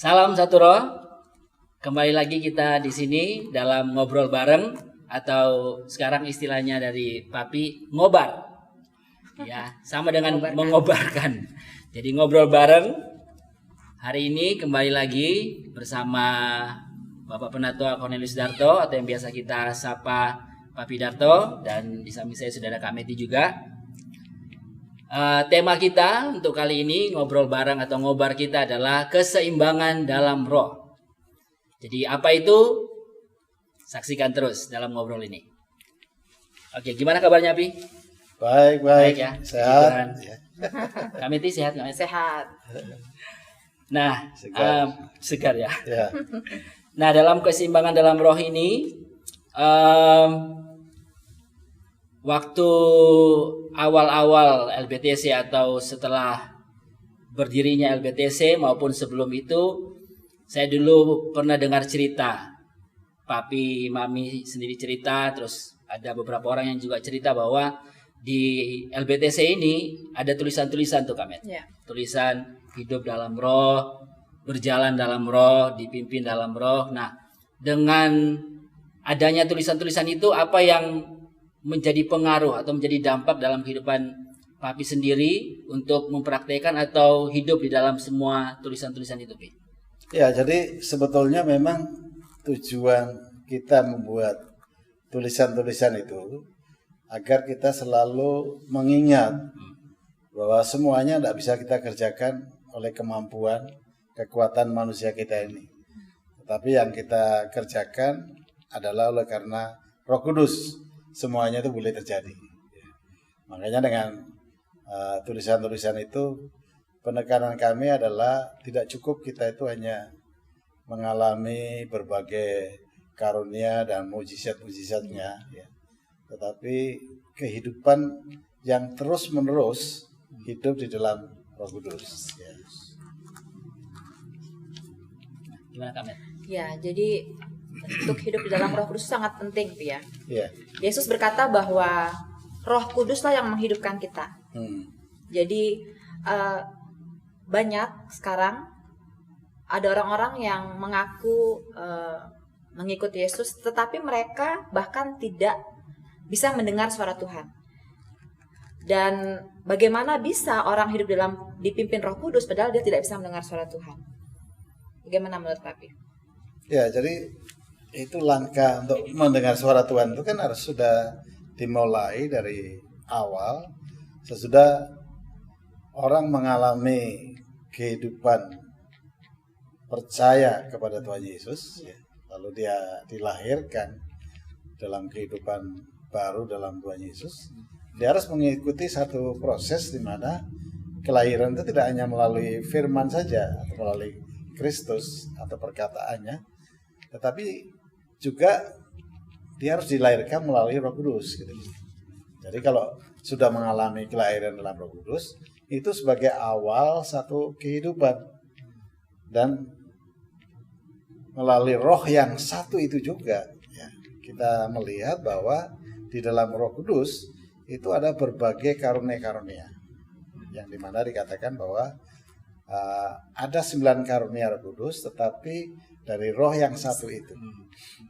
Salam satu roh. Kembali lagi kita di sini dalam ngobrol bareng atau sekarang istilahnya dari Papi ngobar. Ya, sama dengan mengobarkan. Jadi ngobrol bareng. Hari ini kembali lagi bersama Bapak Penatua Cornelius Darto atau yang biasa kita sapa Papi Darto, dan di samping saya sudah ada Kak Meti juga. Tema kita untuk kali ini ngobrol bareng atau ngobar kita adalah keseimbangan dalam roh. Jadi apa itu? Saksikan terus dalam ngobrol ini. Oke, gimana kabarnya Pi? Baik ya. Sehat. Kami sehat nggak? Sehat. Nah, Segar. segar ya. Ya. Nah, dalam keseimbangan dalam roh ini, waktu awal-awal LBTC atau setelah berdirinya LBTC maupun sebelum itu, saya dulu pernah dengar cerita. Papi, Mami sendiri cerita, terus ada beberapa orang yang juga cerita bahwa di LBTC ini ada tulisan-tulisan tuh Kak Met. Ya. Tulisan hidup dalam roh, berjalan dalam roh, dipimpin dalam roh. Nah, dengan adanya tulisan-tulisan itu, apa yang menjadi pengaruh atau menjadi dampak dalam kehidupan Papi sendiri untuk mempraktekkan atau hidup di dalam semua tulisan-tulisan itu, Pi? Ya, jadi sebetulnya memang tujuan kita membuat tulisan-tulisan itu agar kita selalu mengingat bahwa semuanya tidak bisa kita kerjakan oleh kemampuan, kekuatan manusia kita ini. Tetapi yang kita kerjakan adalah oleh karena Roh Kudus. Semuanya itu boleh terjadi. Makanya dengan tulisan-tulisan itu, penekanan kami adalah tidak cukup kita itu hanya mengalami berbagai karunia dan mujizat-mujizatnya, ya. Tetapi kehidupan yang terus-menerus hidup di dalam Roh Kudus. Ya. Gimana Kak Met? Ya, jadi untuk hidup di dalam Roh Kudus sangat penting, ya. Ya. Yesus berkata bahwa Roh Kuduslah yang menghidupkan kita. Jadi banyak sekarang ada orang-orang yang mengaku mengikuti Yesus, tetapi mereka bahkan tidak bisa mendengar suara Tuhan. Dan bagaimana bisa orang hidup dipimpin Roh Kudus padahal dia tidak bisa mendengar suara Tuhan? Bagaimana menurut Papi? Ya, jadi itu langkah untuk mendengar suara Tuhan itu kan harus sudah dimulai dari awal, sesudah orang mengalami kehidupan percaya kepada Tuhan Yesus, ya. Lalu dia dilahirkan dalam kehidupan baru dalam Tuhan Yesus. Dia harus mengikuti satu proses di mana kelahiran itu tidak hanya melalui firman saja atau melalui Kristus atau perkataannya, tetapi juga dia harus dilahirkan melalui Roh Kudus, gitu. Jadi kalau sudah mengalami kelahiran dalam Roh Kudus, itu sebagai awal satu kehidupan, dan melalui Roh yang satu itu juga, ya, kita melihat bahwa di dalam Roh Kudus itu ada berbagai karunia-karunia, yang dimana dikatakan bahwa ada 9 karunia Roh Kudus, tetapi dari Roh yang satu itu.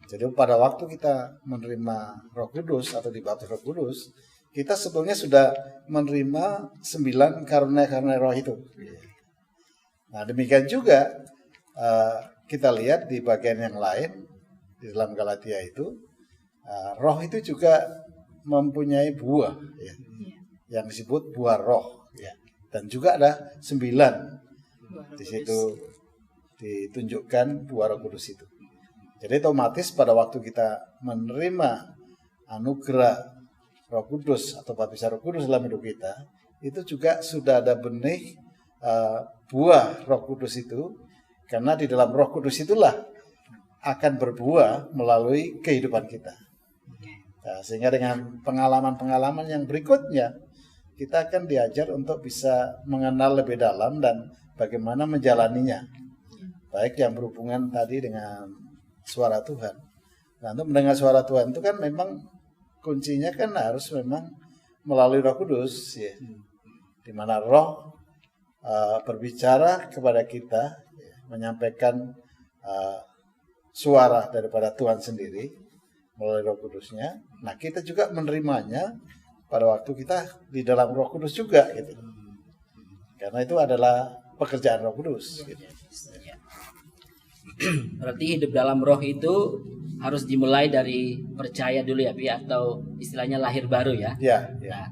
Jadi pada waktu kita menerima Roh Kudus atau dibaptis Roh Kudus, kita sebetulnya sudah menerima 9 karunia-karunia Roh itu. Nah, demikian juga kita lihat di bagian yang lain di dalam Galatia itu, Roh itu juga mempunyai buah, ya, yang disebut buah Roh, ya. Dan juga ada 9 di situ ditunjukkan buah Roh Kudus itu. Jadi otomatis pada waktu kita menerima anugerah Roh Kudus atau baptisan Roh Kudus dalam hidup kita, itu juga sudah ada benih buah Roh Kudus itu, karena di dalam Roh Kudus itulah akan berbuah melalui kehidupan kita. Nah, sehingga dengan pengalaman-pengalaman yang berikutnya, kita akan diajar untuk bisa mengenal lebih dalam dan bagaimana menjalaninya. Baik yang berhubungan tadi dengan suara Tuhan. Nah, untuk mendengar suara Tuhan itu kan memang kuncinya kan harus memang melalui Roh Kudus, ya. Di mana Roh berbicara kepada kita, ya, menyampaikan suara daripada Tuhan sendiri melalui Roh Kudusnya. Nah, kita juga menerimanya pada waktu kita di dalam Roh Kudus juga gitu. Karena itu adalah pekerjaan Roh Kudus gitu. Berarti hidup dalam roh itu harus dimulai dari percaya dulu ya, Pi, atau istilahnya lahir baru ya. Ya, Nah,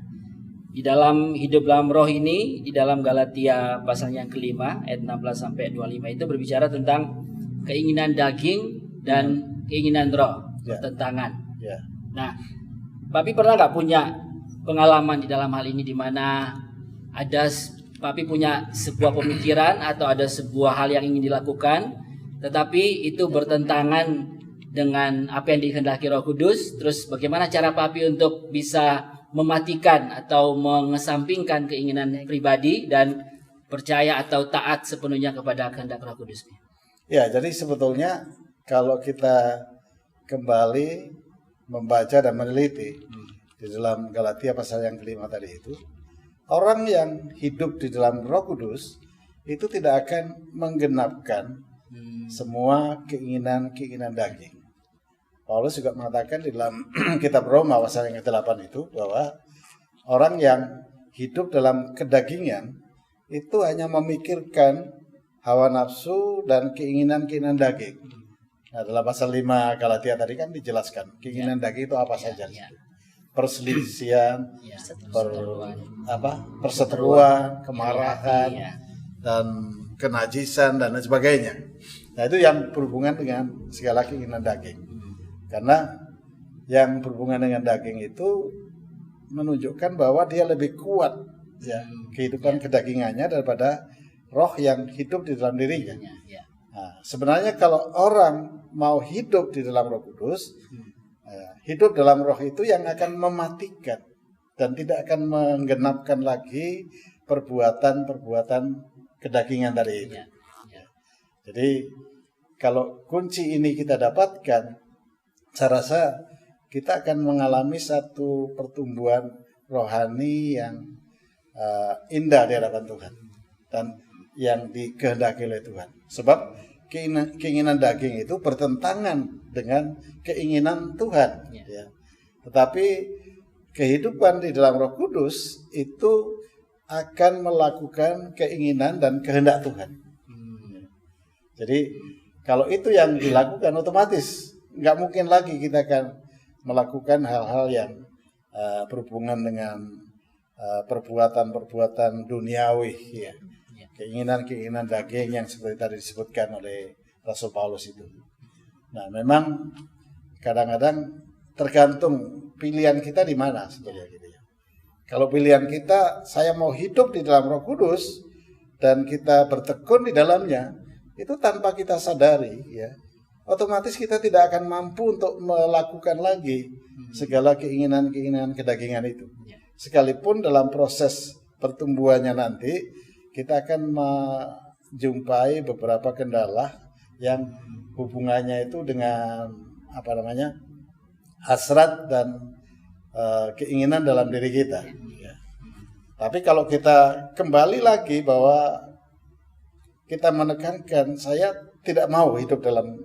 di dalam hidup dalam roh ini, di dalam Galatia pasal yang kelima ayat 16 sampai 25 itu berbicara tentang keinginan daging dan keinginan roh, bertentangan. Ya. Nah, Papi pernah nggak punya pengalaman di dalam hal ini, di mana Papi punya sebuah pemikiran atau ada sebuah hal yang ingin dilakukan, tetapi itu bertentangan dengan apa yang dikehendaki Roh Kudus. Terus bagaimana cara Papi untuk bisa mematikan atau mengesampingkan keinginan pribadi dan percaya atau taat sepenuhnya kepada kehendak Roh Kudus? Ya, jadi sebetulnya kalau kita kembali membaca dan meneliti di dalam Galatia pasal yang kelima tadi itu, orang yang hidup di dalam Roh Kudus itu tidak akan menggenapkan semua keinginan-keinginan daging. Paulus juga mengatakan di dalam kitab Roma pasal yang ke-8 itu bahwa orang yang hidup dalam kedagingan itu hanya memikirkan hawa nafsu dan keinginan-keinginan daging. Nah, dalam pasal 5 Galatia tadi kan dijelaskan keinginan daging itu apa saja. Perselisihan, perseteruan, kemarahan, dan kenajisan dan lain sebagainya. Nah, itu yang berhubungan dengan segala keinginan daging. Karena yang berhubungan dengan daging itu menunjukkan bahwa dia lebih kuat ya kehidupan kedagingannya daripada roh yang hidup di dalam dirinya. Nah, sebenarnya kalau orang mau hidup di dalam Roh Kudus, hidup dalam roh itu yang akan mematikan dan tidak akan menggenapkan lagi perbuatan-perbuatan kedagingan tadi itu. Jadi kalau kunci ini kita dapatkan, saya rasa kita akan mengalami satu pertumbuhan rohani yang indah di hadapan Tuhan dan yang dikehendaki oleh Tuhan. Sebab keinginan daging itu bertentangan dengan keinginan Tuhan. Ya. Tetapi kehidupan di dalam Roh Kudus itu akan melakukan keinginan dan kehendak Tuhan. Jadi kalau itu yang dilakukan, otomatis nggak mungkin lagi kita akan melakukan hal-hal yang berhubungan dengan perbuatan-perbuatan duniawi, ya. Keinginan-keinginan daging yang seperti tadi disebutkan oleh Rasul Paulus itu. Nah, memang kadang-kadang tergantung pilihan kita di mana sebetulnya gitu ya. Kalau pilihan kita, saya mau hidup di dalam Roh Kudus dan kita bertekun di dalamnya, itu tanpa kita sadari, ya, otomatis kita tidak akan mampu untuk melakukan lagi segala keinginan-keinginan kedagingan itu. Sekalipun dalam proses pertumbuhannya nanti kita akan menjumpai beberapa kendala yang hubungannya itu dengan hasrat dan keinginan dalam diri kita. Ya. Tapi kalau kita kembali lagi bahwa kita menekankan saya tidak mau hidup dalam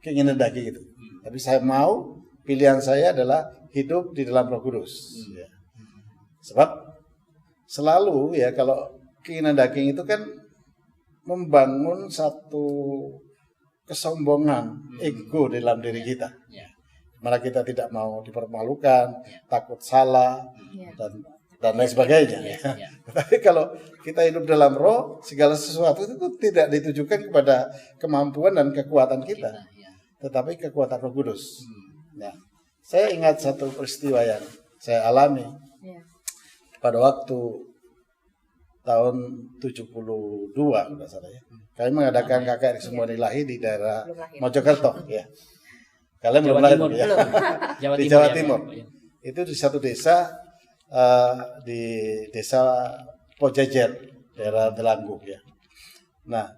keinginan daging itu, tapi saya mau, pilihan saya adalah hidup di dalam Roh Kudus. Ya. Sebab selalu ya kalau keinginan daging itu kan membangun satu kesombongan, ego dalam diri kita. Malah kita tidak mau dipermalukan, takut salah, dan lain sebagainya. Tapi kalau kita hidup dalam roh, segala sesuatu itu tidak ditujukan kepada kemampuan dan kekuatan kita, tetapi kekuatan Roh Kudus. Nah, saya ingat satu peristiwa yang saya alami pada waktu tahun 72 kalau salah ya. Kami mengadakan KKR Kesembuhan Ilahi di daerah Mojokerto ya. Kalian belum lahir ya. Di Jawa Timur. Itu di satu desa di desa Pojajer, daerah Delanggu ya. Nah,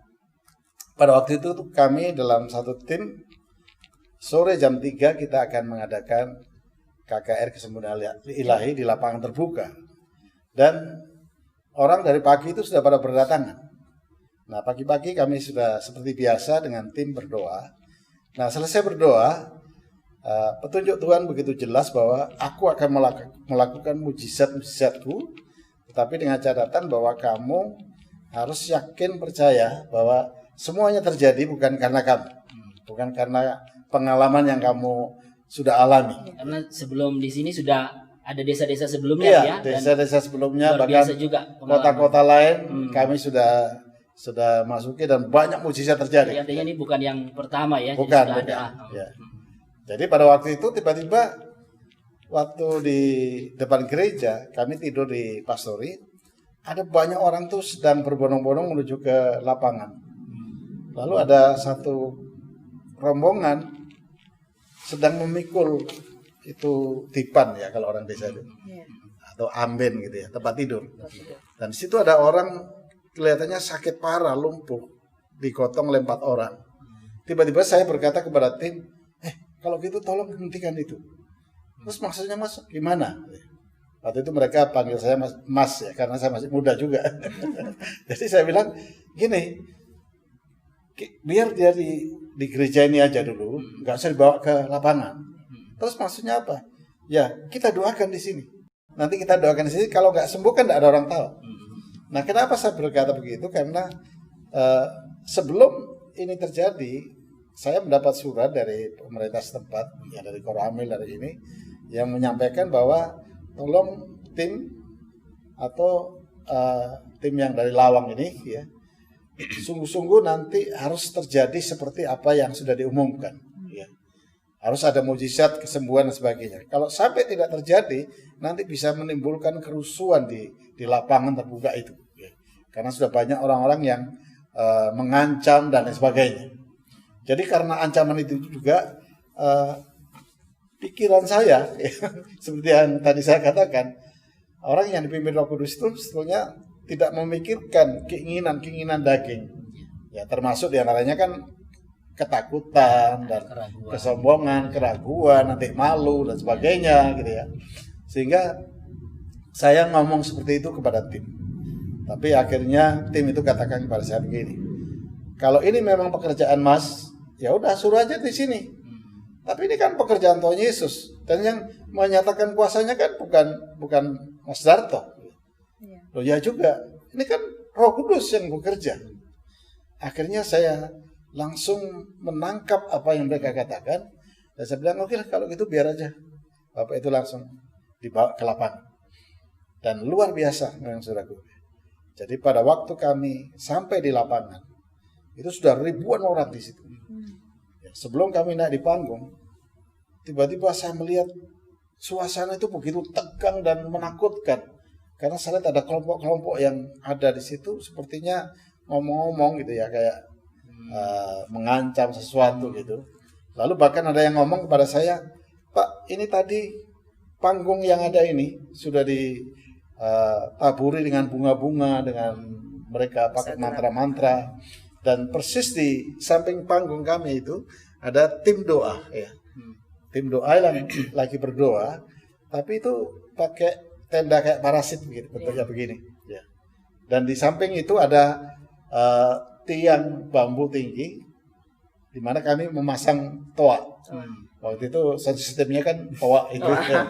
pada waktu itu kami dalam satu tim sore jam 3 kita akan mengadakan KKR Kesembuhan Ilahi di lapangan terbuka. Dan orang dari pagi itu sudah pada berdatangan. Nah, pagi-pagi kami sudah seperti biasa dengan tim berdoa. Nah, selesai berdoa, petunjuk Tuhan begitu jelas bahwa aku akan melakukan mujizat-mujizatku, tetapi dengan catatan bahwa kamu harus yakin percaya bahwa semuanya terjadi bukan karena kamu, bukan karena pengalaman yang kamu sudah alami. Karena sebelum di sini sudah ada desa-desa sebelumnya Iya, ya. desa-desa sebelumnya, luar bahkan biasa juga kota-kota lain kami sudah masuki dan banyak mujizat terjadi. Jadi artinya ini bukan yang pertama ya. Bukan, jadi sudah bukan. ada. Ya. Jadi pada waktu itu tiba-tiba waktu di depan gereja kami tidur di pastori, ada banyak orang tuh sedang berbondong-bondong menuju ke lapangan. Lalu ada satu rombongan sedang memikul itu dipan ya kalau orang desa itu, atau amben gitu ya, tempat tidur. Dan di situ ada orang kelihatannya sakit parah, lumpuh, digotong oleh 4 orang. Tiba-tiba saya berkata kepada tim, kalau gitu tolong hentikan itu. Terus maksudnya Mas gimana? Waktu itu mereka panggil saya Mas ya, karena saya masih muda juga. Jadi saya bilang gini, biar dia di gereja ini aja dulu, nggak usah dibawa ke lapangan. Terus maksudnya apa? Ya kita doakan di sini. Nanti kita doakan di sini. Kalau nggak sembuh kan nggak ada orang tahu. Nah, kenapa saya berkata begitu? Karena sebelum ini terjadi, saya mendapat surat dari pemerintah setempat, ya dari Koramil dari ini, yang menyampaikan bahwa tolong tim atau tim yang dari Lawang ini, ya, sungguh-sungguh nanti harus terjadi seperti apa yang sudah diumumkan. Ya. Harus ada mujizat, kesembuhan dan sebagainya. Kalau sampai tidak terjadi, nanti bisa menimbulkan kerusuhan di lapangan terbuka itu. Ya. Karena sudah banyak orang-orang yang mengancam dan lain sebagainya. Jadi karena ancaman itu juga pikiran saya, ya, seperti yang tadi saya katakan, orang yang dipimpin Roh Kudus itu sebetulnya tidak memikirkan keinginan daging. Ya, termasuk diantaranya kan ketakutan dan kesombongan, keraguan, nanti malu dan sebagainya gitu ya. Sehingga saya ngomong seperti itu kepada tim. Tapi akhirnya tim itu katakan kepada saya begini. Kalau ini memang pekerjaan Mas, ya udah suruh aja di sini. Tapi ini kan pekerjaan Tuhan Yesus, dan yang menyatakan kuasanya kan bukan Mas Darto. Loh ya juga, ini kan Roh Kudus yang bekerja. Akhirnya saya langsung menangkap apa yang mereka katakan, dan saya bilang oke, kalau gitu biar aja Bapak itu langsung dibawa ke lapangan. Dan luar biasa memang saudaraku. Jadi pada waktu kami sampai di lapangan, itu sudah ribuan orang di situ. Ya, sebelum kami naik di panggung, tiba-tiba saya melihat suasana itu begitu tegang dan menakutkan. Karena saya lihat ada kelompok-kelompok yang ada di situ, sepertinya ngomong-ngomong gitu ya, kayak mengancam sesuatu gitu. Lalu bahkan ada yang ngomong kepada saya, Pak, ini tadi panggung yang ada ini sudah ditaburi dengan bunga-bunga, dengan mereka pakai mantra-mantra, dan persis di samping panggung kami itu ada tim doa, ya. Tim doa yang lagi berdoa, tapi itu pakai tenda kayak parasit begitu, bentuknya begini, ya. Dan di samping itu ada tiang bambu tinggi, di mana kami memasang toa. Waktu itu sistemnya kan toa itu, ya.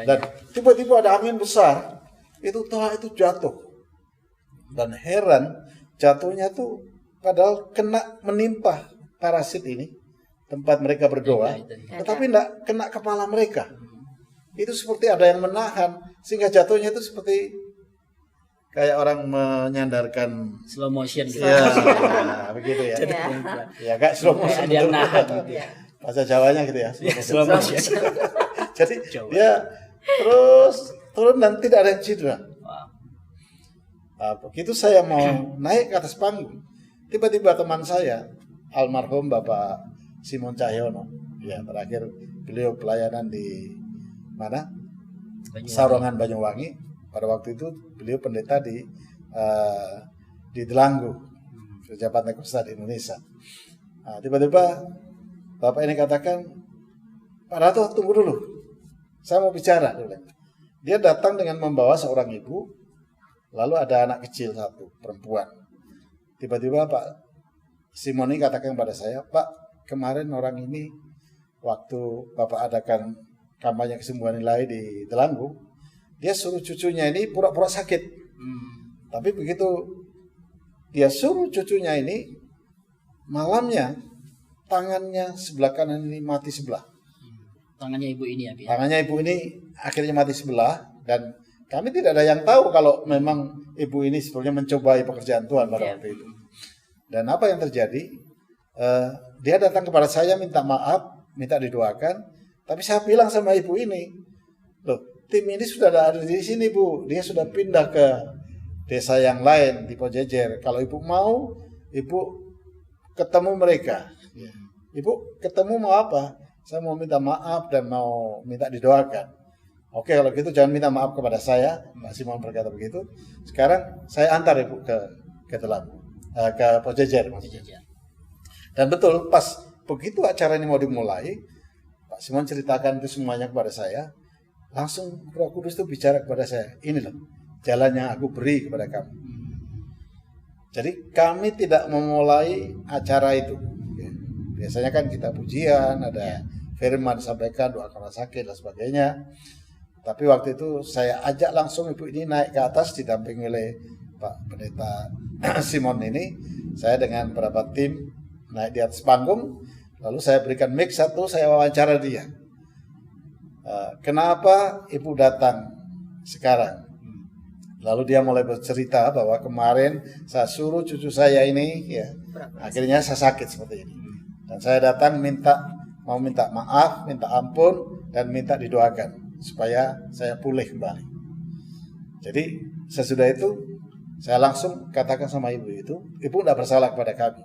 Dan tiba-tiba ada angin besar, itu toa itu jatuh. Dan heran, jatuhnya tuh padahal kena menimpa parasit ini, tempat mereka berdoa, tetapi tidak kena kepala mereka. Itu seperti ada yang menahan, sehingga jatuhnya itu seperti kayak orang menyandarkan slow motion gitu. Ya, begitu ya. Ya, kayak slow motion. Dia nahan gitu. Bahasa Jawanya gitu ya. Slow motion. Jadi dia terus turun dan tidak ada yang cedera. Begitu saya mau naik ke atas panggung, tiba-tiba teman saya, almarhum Bapak Simon Cahyono, ya terakhir beliau pelayanan di mana? Sarongan Banyuwangi. Pada waktu itu beliau pendeta di Delanggu, Gereja Pantekosta di Indonesia. Nah, tiba-tiba Bapak ini katakan, Pak Dato, tunggu dulu, saya mau bicara. Dia datang dengan membawa seorang ibu, lalu ada anak kecil satu, perempuan. tiba-tiba Pak Simon ini katakan kepada saya, Pak, kemarin orang ini waktu Bapak adakan kampanye kesembuhan ilahi di Telanggung, dia suruh cucunya ini pura-pura sakit. Tapi begitu dia suruh cucunya ini, malamnya tangannya sebelah kanan ini mati sebelah. Tangannya ibu ini ya, Bi? Tangannya ibu ini akhirnya mati sebelah, dan kami tidak ada yang tahu kalau memang ibu ini sebetulnya mencobai pekerjaan Tuhan pada waktu itu. Dan apa yang terjadi? Dia datang kepada saya minta maaf, minta didoakan. Tapi saya bilang sama ibu ini, loh, tim ini sudah ada di sini, Bu. Dia sudah pindah ke desa yang lain di Pojejer. Kalau ibu mau, ibu ketemu mereka. Ibu ketemu mau apa? Saya mau minta maaf dan mau minta didoakan. Oke, kalau gitu jangan minta maaf kepada saya. Pak Simon berkata begitu. Sekarang saya antar ibu ke Telanggung, ke Pojejer. Dan betul, pas begitu acara ini mau dimulai, Pak Simon ceritakan itu semuanya kepada saya. Langsung Roh Kudus itu bicara kepada saya, ini loh jalan yang aku beri kepada kamu. Jadi kami tidak memulai acara itu. Biasanya kan kita pujian, ada firman disampaikan, doa orang sakit dan sebagainya. Tapi waktu itu saya ajak langsung ibu ini naik ke atas didampingi oleh Pak Pendeta Simon ini. Saya dengan beberapa tim naik di atas panggung, lalu saya berikan mic satu, saya wawancara dia. Kenapa ibu datang sekarang? Lalu dia mulai bercerita bahwa kemarin saya suruh cucu saya ini, ya, akhirnya saya sakit seperti ini. Dan saya datang mau minta maaf, minta ampun, dan minta didoakan supaya saya pulih kembali. Jadi sesudah itu saya langsung katakan sama ibu itu, ibu tidak bersalah kepada kami,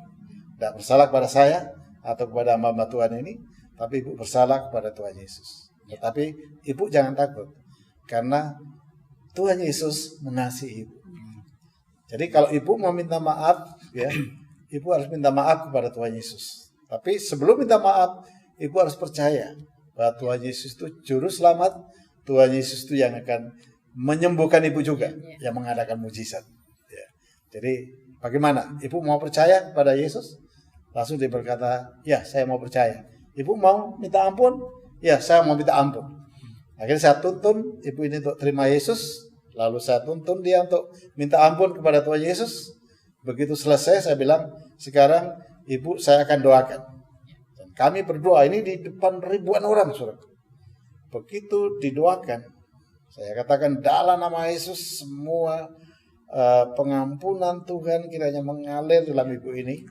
tidak bersalah kepada saya atau kepada hamba Tuhan ini, tapi ibu bersalah kepada Tuhan Yesus. Tetapi ibu jangan takut, karena Tuhan Yesus mengasihi ibu. Jadi kalau ibu mau minta maaf, ya, ibu harus minta maaf kepada Tuhan Yesus. Tapi sebelum minta maaf, ibu harus percaya bahwa Tuhan Yesus itu juru selamat. Tuhan Yesus itu yang akan menyembuhkan ibu juga, yang mengadakan mujizat. Ya. Jadi bagaimana? Ibu mau percaya kepada Yesus? Langsung dia berkata, ya saya mau percaya. Ibu mau minta ampun? Ya saya mau minta ampun. Akhirnya saya tuntun ibu ini untuk terima Yesus. Lalu saya tuntun dia untuk minta ampun kepada Tuhan Yesus. Begitu selesai saya bilang, sekarang ibu saya akan doakan. Dan kami berdoa ini di depan ribuan orang, saudara. Begitu didoakan, saya katakan dalam nama Yesus semua pengampunan Tuhan kiranya mengalir dalam ibu ini.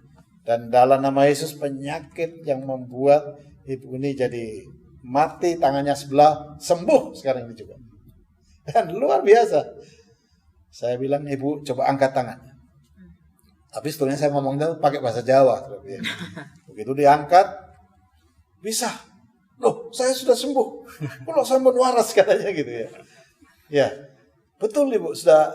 Dan dalam nama Yesus penyakit yang membuat ibu ini jadi mati tangannya sebelah sembuh sekarang ini juga. Dan luar biasa. Saya bilang, ibu coba angkat tangannya. Tapi sebetulnya saya ngomongnya pakai bahasa Jawa. Begitu diangkat, bisa. Loh, saya sudah sembuh. Kalau sampun waras katanya gitu ya. Ya, betul ibu, sudah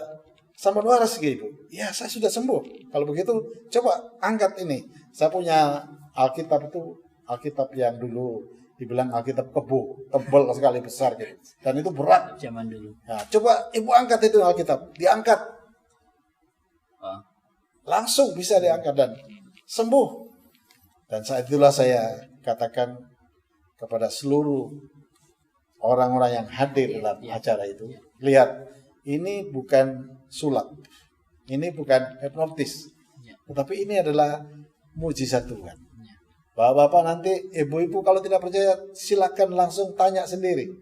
sampun waras gitu. Ya, saya sudah sembuh. Kalau begitu, coba angkat ini. Saya punya Alkitab itu, Alkitab yang dulu dibilang Alkitab kebo, tebal sekali, besar gitu. Dan itu berat. Zaman dulu. Nah, coba ibu angkat itu Alkitab. Diangkat. Langsung bisa diangkat dan sembuh. Dan saat itulah saya katakan kepada seluruh orang-orang yang hadir dalam acara itu, lihat, ini bukan sulap, ini bukan hipnotis, tetapi ini adalah mujizat Tuhan. Bapak-bapak nanti, ibu-ibu kalau tidak percaya silakan langsung tanya sendiri.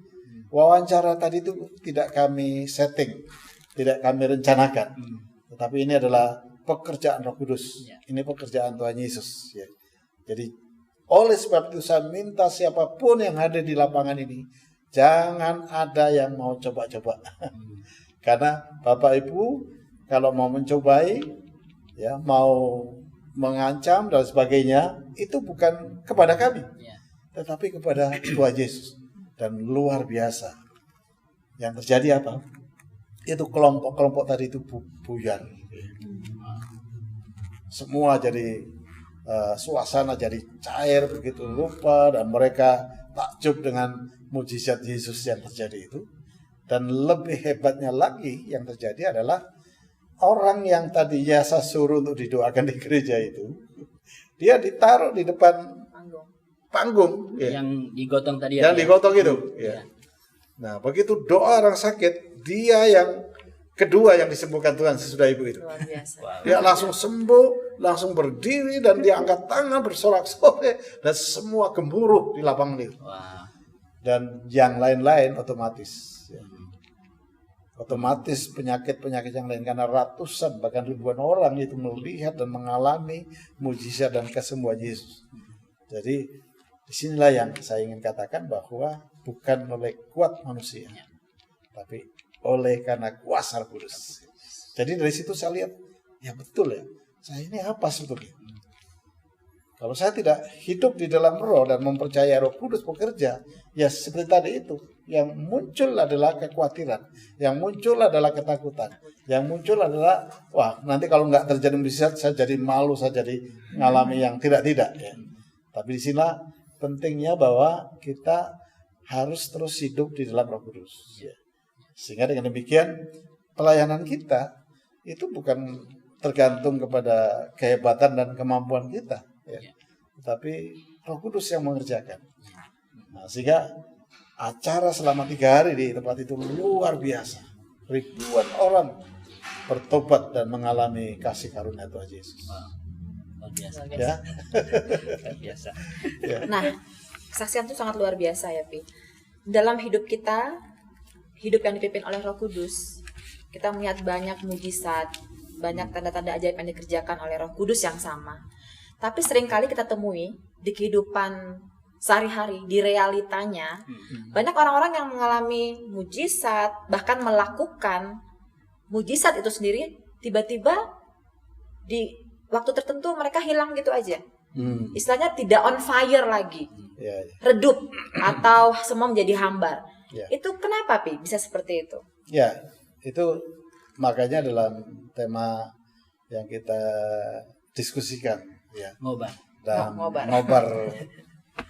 Wawancara tadi itu tidak kami setting, tidak kami rencanakan, tetapi ini adalah pekerjaan Roh Kudus. Ini pekerjaan Tuhan Yesus. Ya. Jadi oleh sebab itu saya minta siapapun yang hadir di lapangan ini, jangan ada yang mau coba-coba. Karena Bapak Ibu kalau mau mencobai, ya, mau mengancam dan sebagainya, itu bukan kepada kami, tetapi kepada Tuhan Yesus. Dan luar biasa. Yang terjadi apa? Itu kelompok-kelompok tadi itu buyar. Semua jadi suasana jadi cair begitu rupa, dan mereka takjub dengan mujizat Yesus yang terjadi itu. Dan lebih hebatnya lagi yang terjadi adalah orang yang tadinya saya suruh untuk didoakan di gereja itu, dia ditaruh di depan panggung Yang digotong tadi yang digotong itu. Iya. Nah, begitu doa orang sakit, dia yang kedua yang disembuhkan Tuhan sesudah ibu itu. Luar biasa. Dia langsung sembuh, langsung berdiri dan dia angkat tangan bersorak-sorai dan semua gemuruh di lapangan itu. Wah. Dan yang lain-lain otomatis. Otomatis penyakit-penyakit yang lain karena ratusan bahkan ribuan orang itu melihat dan mengalami mujizat dan kesembuhan Yesus. Jadi disinilah yang saya ingin katakan bahwa bukan oleh kuat manusia, tapi oleh karena kuasa Roh Kudus. Jadi dari situ saya lihat, ya betul ya, saya ini apa sebetulnya? Kalau saya tidak hidup di dalam Roh dan mempercayai Roh Kudus bekerja, ya seperti tadi itu, yang muncul adalah kekhawatiran, yang muncul adalah ketakutan, yang muncul adalah, wah nanti kalau nggak terjadi mujizat, saya jadi malu, saya jadi mengalami yang tidak-tidak. Ya. Tapi disinilah pentingnya bahwa kita harus terus hidup di dalam Roh Kudus. Ya. Sehingga dengan demikian pelayanan kita itu bukan tergantung kepada kehebatan dan kemampuan kita, ya. Tetapi Roh Kudus yang mengerjakan. Nah, sehingga acara selama 3 hari di tempat itu luar biasa. Ribuan orang bertobat dan mengalami kasih karunia Tuhan Yesus. Luar biasa. Ya. Luar biasa. Ya. Nah, kesaksian itu sangat luar biasa ya, Pi. Dalam hidup kita, hidup yang dipimpin oleh Roh Kudus, kita melihat banyak mujizat, banyak tanda-tanda ajaib yang dikerjakan oleh Roh Kudus yang sama. Tapi seringkali kita temui di kehidupan sehari-hari, di realitanya, banyak orang-orang yang mengalami mujizat, bahkan melakukan mujizat itu sendiri, tiba-tiba di waktu tertentu mereka hilang gitu aja. Istilahnya tidak on fire lagi, Ya, ya. redup, atau semua menjadi hambar. Ya. Itu kenapa, Pi? Bisa seperti itu? Ya, itu makanya dalam tema yang kita diskusikan, ya. Ngobar. Dan Ngobar.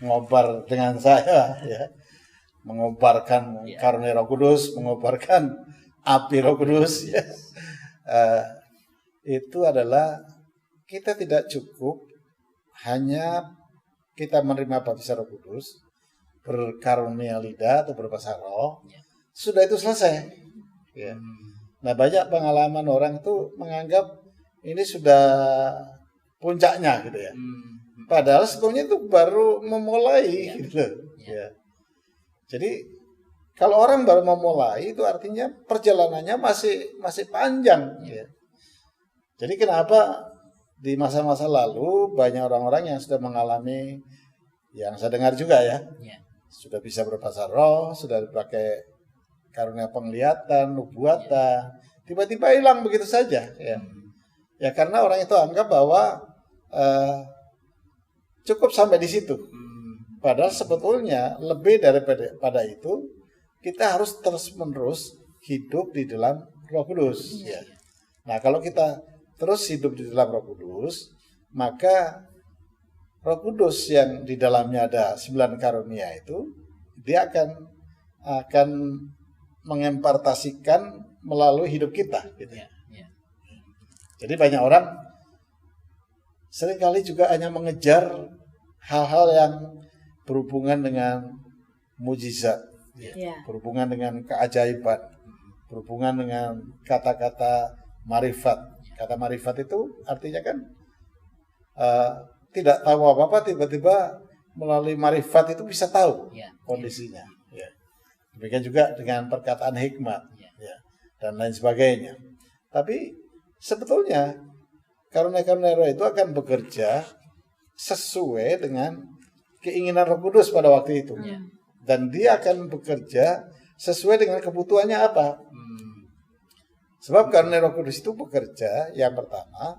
ngobar dengan saya, ya. Mengobarkan Ya. karunia Roh Kudus, mengobarkan api Roh Kudus, ya. Itu adalah kita tidak cukup hanya kita menerima baptisan Roh Kudus, berkarunia lidah atau berbahasa roh, sudah itu selesai. Ya. Nah, banyak pengalaman orang itu menganggap ini sudah puncaknya gitu ya. Padahal sebetulnya itu baru memulai gitu. Ya. Jadi kalau orang baru memulai itu artinya perjalanannya masih panjang. Ya. Jadi kenapa di masa-masa lalu banyak orang-orang yang sudah mengalami, yang saya dengar juga ya, sudah bisa berbahasa roh, sudah dipakai karunia penglihatan, nubuatan, tiba-tiba hilang begitu saja. Ya, ya karena orang itu anggap bahwa cukup sampai di situ. Padahal sebetulnya lebih daripada itu, kita harus terus-menerus hidup di dalam Roh Kudus. Ya. Nah, kalau kita terus hidup di dalam Roh Kudus, maka Roh Kudus yang di dalamnya ada 9 karunia itu, dia akan mengempartasikan melalui hidup kita. Gitu. Jadi banyak orang seringkali juga hanya mengejar hal-hal yang berhubungan dengan mujizat, berhubungan dengan keajaiban, berhubungan dengan kata-kata marifat. Kata marifat itu artinya kan tidak tahu apa-apa, tiba-tiba melalui marifat itu bisa tahu kondisinya. Ya. Demikian juga dengan perkataan hikmat, ya, dan lain sebagainya. Tapi sebetulnya karunia-karunia roh itu akan bekerja sesuai dengan keinginan Roh Kudus pada waktu itu. Dan dia akan bekerja sesuai dengan kebutuhannya apa. Sebab karunia Roh Kudus itu bekerja, yang pertama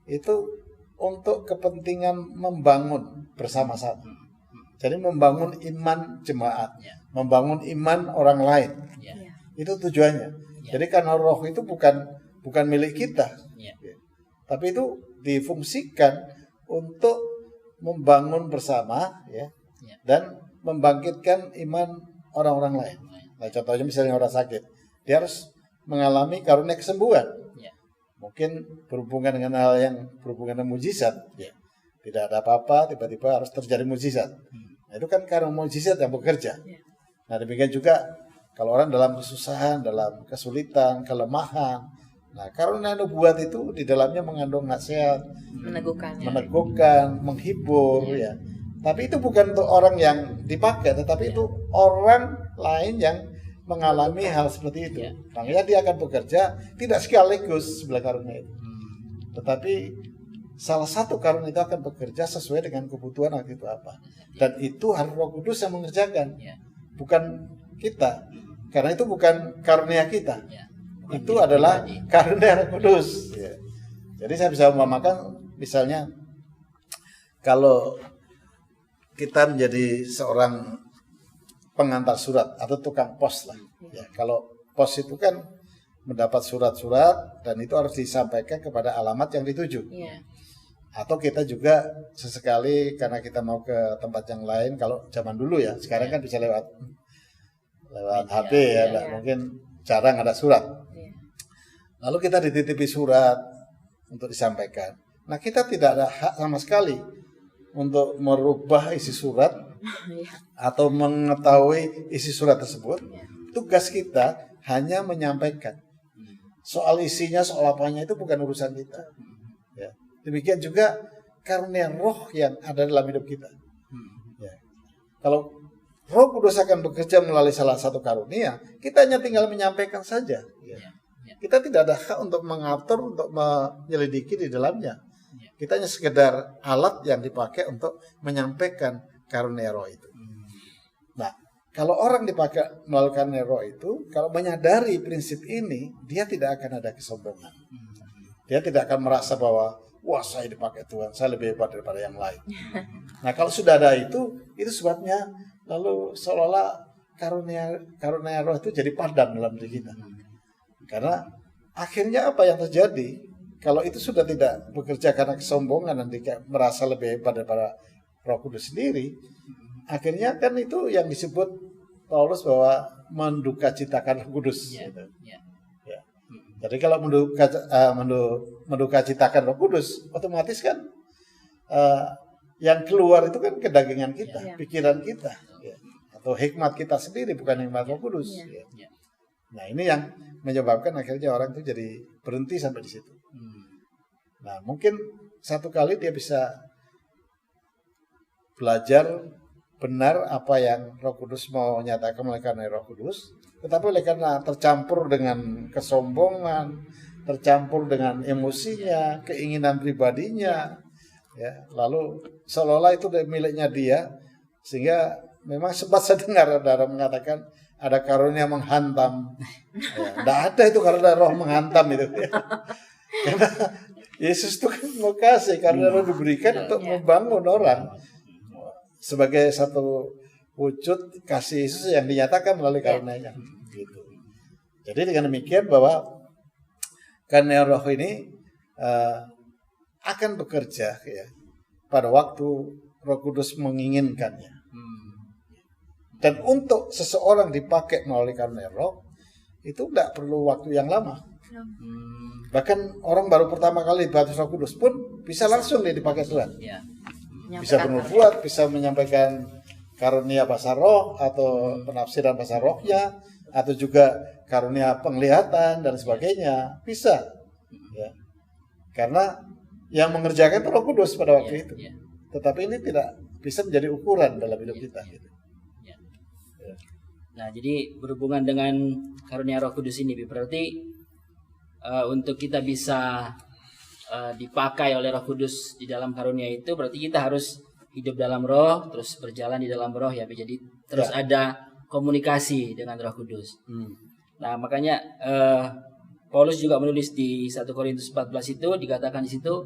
itu untuk kepentingan membangun bersama-sama. Jadi membangun iman jemaat, membangun iman orang lain. Itu tujuannya. Jadi karena roh itu bukan milik kita, tapi itu difungsikan untuk membangun bersama, ya, dan membangkitkan iman orang-orang lain. Nah, contohnya misalnya orang sakit, dia harus mengalami karunia kesembuhan. mungkin berhubungan dengan hal yang berhubungan dengan mujizat, ya. Tidak ada apa-apa, tiba-tiba harus terjadi mujizat. Nah, itu kan karena mujizat yang bekerja. Nah, demikian juga kalau orang dalam kesusahan, dalam kesulitan, kelemahan. Nah, karunia nubuat itu di dalamnya mengandung nasihat, meneguhkan, menghibur, ya. Tapi itu bukan untuk orang yang dipakai, tetapi itu orang lain yang mengalami hal seperti itu. Makanya dia akan bekerja tidak sekaligus sebelah karunia itu. Tetapi salah satu karunia itu akan bekerja sesuai dengan kebutuhan waktu itu apa. Dan itu harus Roh Kudus yang mengerjakan. Bukan kita. Karena itu bukan karunia kita. Itu adalah karunia Roh Kudus. Ya. Jadi saya bisa umpamakan misalnya kalau kita menjadi seorang pengantar surat atau tukang pos lah. Ya, kalau pos itu kan mendapat surat-surat dan itu harus disampaikan kepada alamat yang dituju. Atau kita juga sesekali karena kita mau ke tempat yang lain, kalau zaman dulu ya, sekarang kan bisa lewat HP ya. Mungkin jarang ada surat. Lalu kita dititipi surat untuk disampaikan. Nah, kita tidak ada hak sama sekali untuk merubah isi surat atau mengetahui isi surat tersebut. Tugas kita hanya menyampaikan. Soal isinya, soal apanya itu bukan urusan kita. Ya. Demikian juga karunia roh yang ada dalam hidup kita. Ya. Kalau Roh Kudus akan bekerja melalui salah satu karunia, kita hanya tinggal menyampaikan saja. Ya. Kita tidak ada hak untuk mengatur, untuk menyelidiki di dalamnya. Kita hanya sekedar alat yang dipakai untuk menyampaikan karunia roh itu. Nah, kalau orang dipakai melalui karunia roh itu, kalau menyadari prinsip ini, dia tidak akan ada kesombongan. Dia tidak akan merasa bahwa, wah saya dipakai Tuhan, saya lebih hebat daripada yang lain. Nah, kalau sudah ada itu sebabnya lalu seolah-olah karunia roh itu jadi padam dalam diri kita. Karena akhirnya apa yang terjadi? Kalau itu sudah tidak bekerja karena kesombongan dan merasa lebih hebat daripada Roh Kudus sendiri, akhirnya kan itu yang disebut Paulus bahwa mendukacitakan Roh Kudus. Gitu. Ya. Jadi kalau mendukacitakan Roh Kudus, otomatis kan yang keluar itu kan kedagingan kita, pikiran kita, ya. Atau hikmat kita sendiri, bukan hikmat Roh Kudus. Ya. Nah, ini yang menyebabkan akhirnya orang itu jadi berhenti sampai di situ. Nah, mungkin satu kali dia bisa belajar benar apa yang Roh Kudus mau nyatakan oleh karena Roh Kudus, tetapi oleh karena tercampur dengan kesombongan, tercampur dengan emosinya, keinginan pribadinya, ya, lalu seolah-olah itu miliknya dia, sehingga memang sempat saya dengar ada orang mengatakan ada karunia menghantam. Ya, tidak ada itu karunia roh menghantam itu. Ya. Karena Yesus itu kan mau kasih, karunia roh diberikan untuk membangun orang sebagai satu wujud kasih Yesus yang dinyatakan melalui karunia-Nya. Gitu. Jadi dengan demikian bahwa karunia roh ini akan bekerja ya pada waktu Roh Kudus menginginkannya. Dan untuk seseorang dipakai melalui karunia roh itu tidak perlu waktu yang lama. Bahkan orang baru pertama kali dibaptis Roh Kudus pun bisa langsung dipakai Tuhan. Bisa bernubuat, bisa menyampaikan karunia bahasa roh atau penafsiran bahasa rohnya, atau juga karunia penglihatan dan sebagainya, bisa. Ya. Karena yang mengerjakan itu Roh Kudus pada waktu itu. Tetapi ini tidak bisa menjadi ukuran dalam hidup kita. Gitu. Nah, jadi berhubungan dengan karunia Roh Kudus ini, berarti untuk kita bisa dipakai oleh Roh Kudus di dalam karunia itu, berarti kita harus hidup dalam Roh, terus berjalan di dalam Roh ya. Jadi terus ada komunikasi dengan Roh Kudus. Nah, makanya Paulus juga menulis di 1 Korintus 14 itu dikatakan di situ,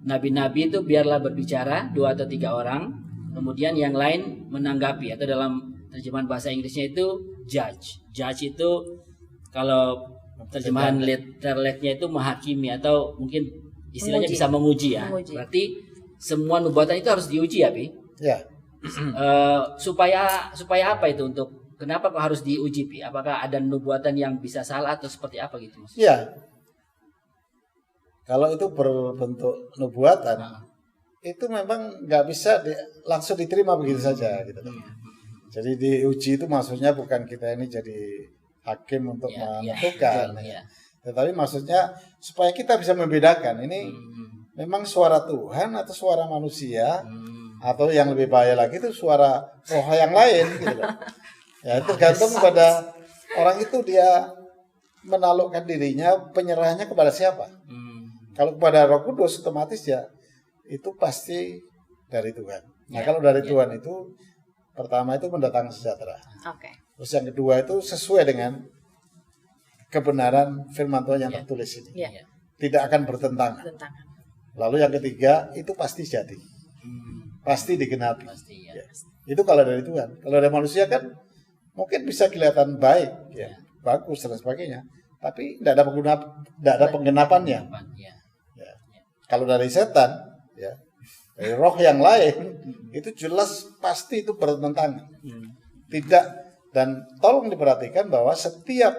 nabi-nabi itu biarlah berbicara 2 atau 3 orang, kemudian yang lain menanggapi, atau dalam terjemahan bahasa Inggrisnya itu judge. Judge itu kalau terjemahan literally-nya itu menghakimi, atau mungkin istilahnya bisa menguji ya. Berarti semua nubuatan itu harus diuji ya, Pi? Ya. Supaya apa itu, untuk kenapa kok harus diuji, Pi? Apakah ada nubuatan yang bisa salah atau seperti apa gitu, Mas? Ya. Kalau itu berbentuk nubuatan, itu memang nggak bisa langsung diterima begitu saja gitu. Jadi diuji itu maksudnya bukan kita ini jadi hakim untuk menentukan, tetapi maksudnya supaya kita bisa membedakan ini memang suara Tuhan atau suara manusia, atau yang lebih bahaya lagi itu suara roh yang lain gitu. Ya itu tergantung pada orang itu dia menaklukkan dirinya, penyerahannya kepada siapa. Kalau kepada Roh Kudus otomatis ya itu pasti dari Tuhan. Nah kalau dari Tuhan itu pertama itu mendatangkan sejahtera. Terus yang kedua itu sesuai dengan kebenaran firman Tuhan yang tertulis ini. Tidak akan bertentangan. Lalu yang ketiga itu pasti jadi. Pasti digenapi. Ya. Itu kalau dari Tuhan. Kalau dari manusia kan mungkin bisa kelihatan baik, ya, bagus dan sebagainya, tapi tidak ada penggenapannya. Ya. Kalau dari setan, ya, dari roh yang lain, itu jelas pasti itu bertentangan. Tidak, dan tolong diperhatikan bahwa setiap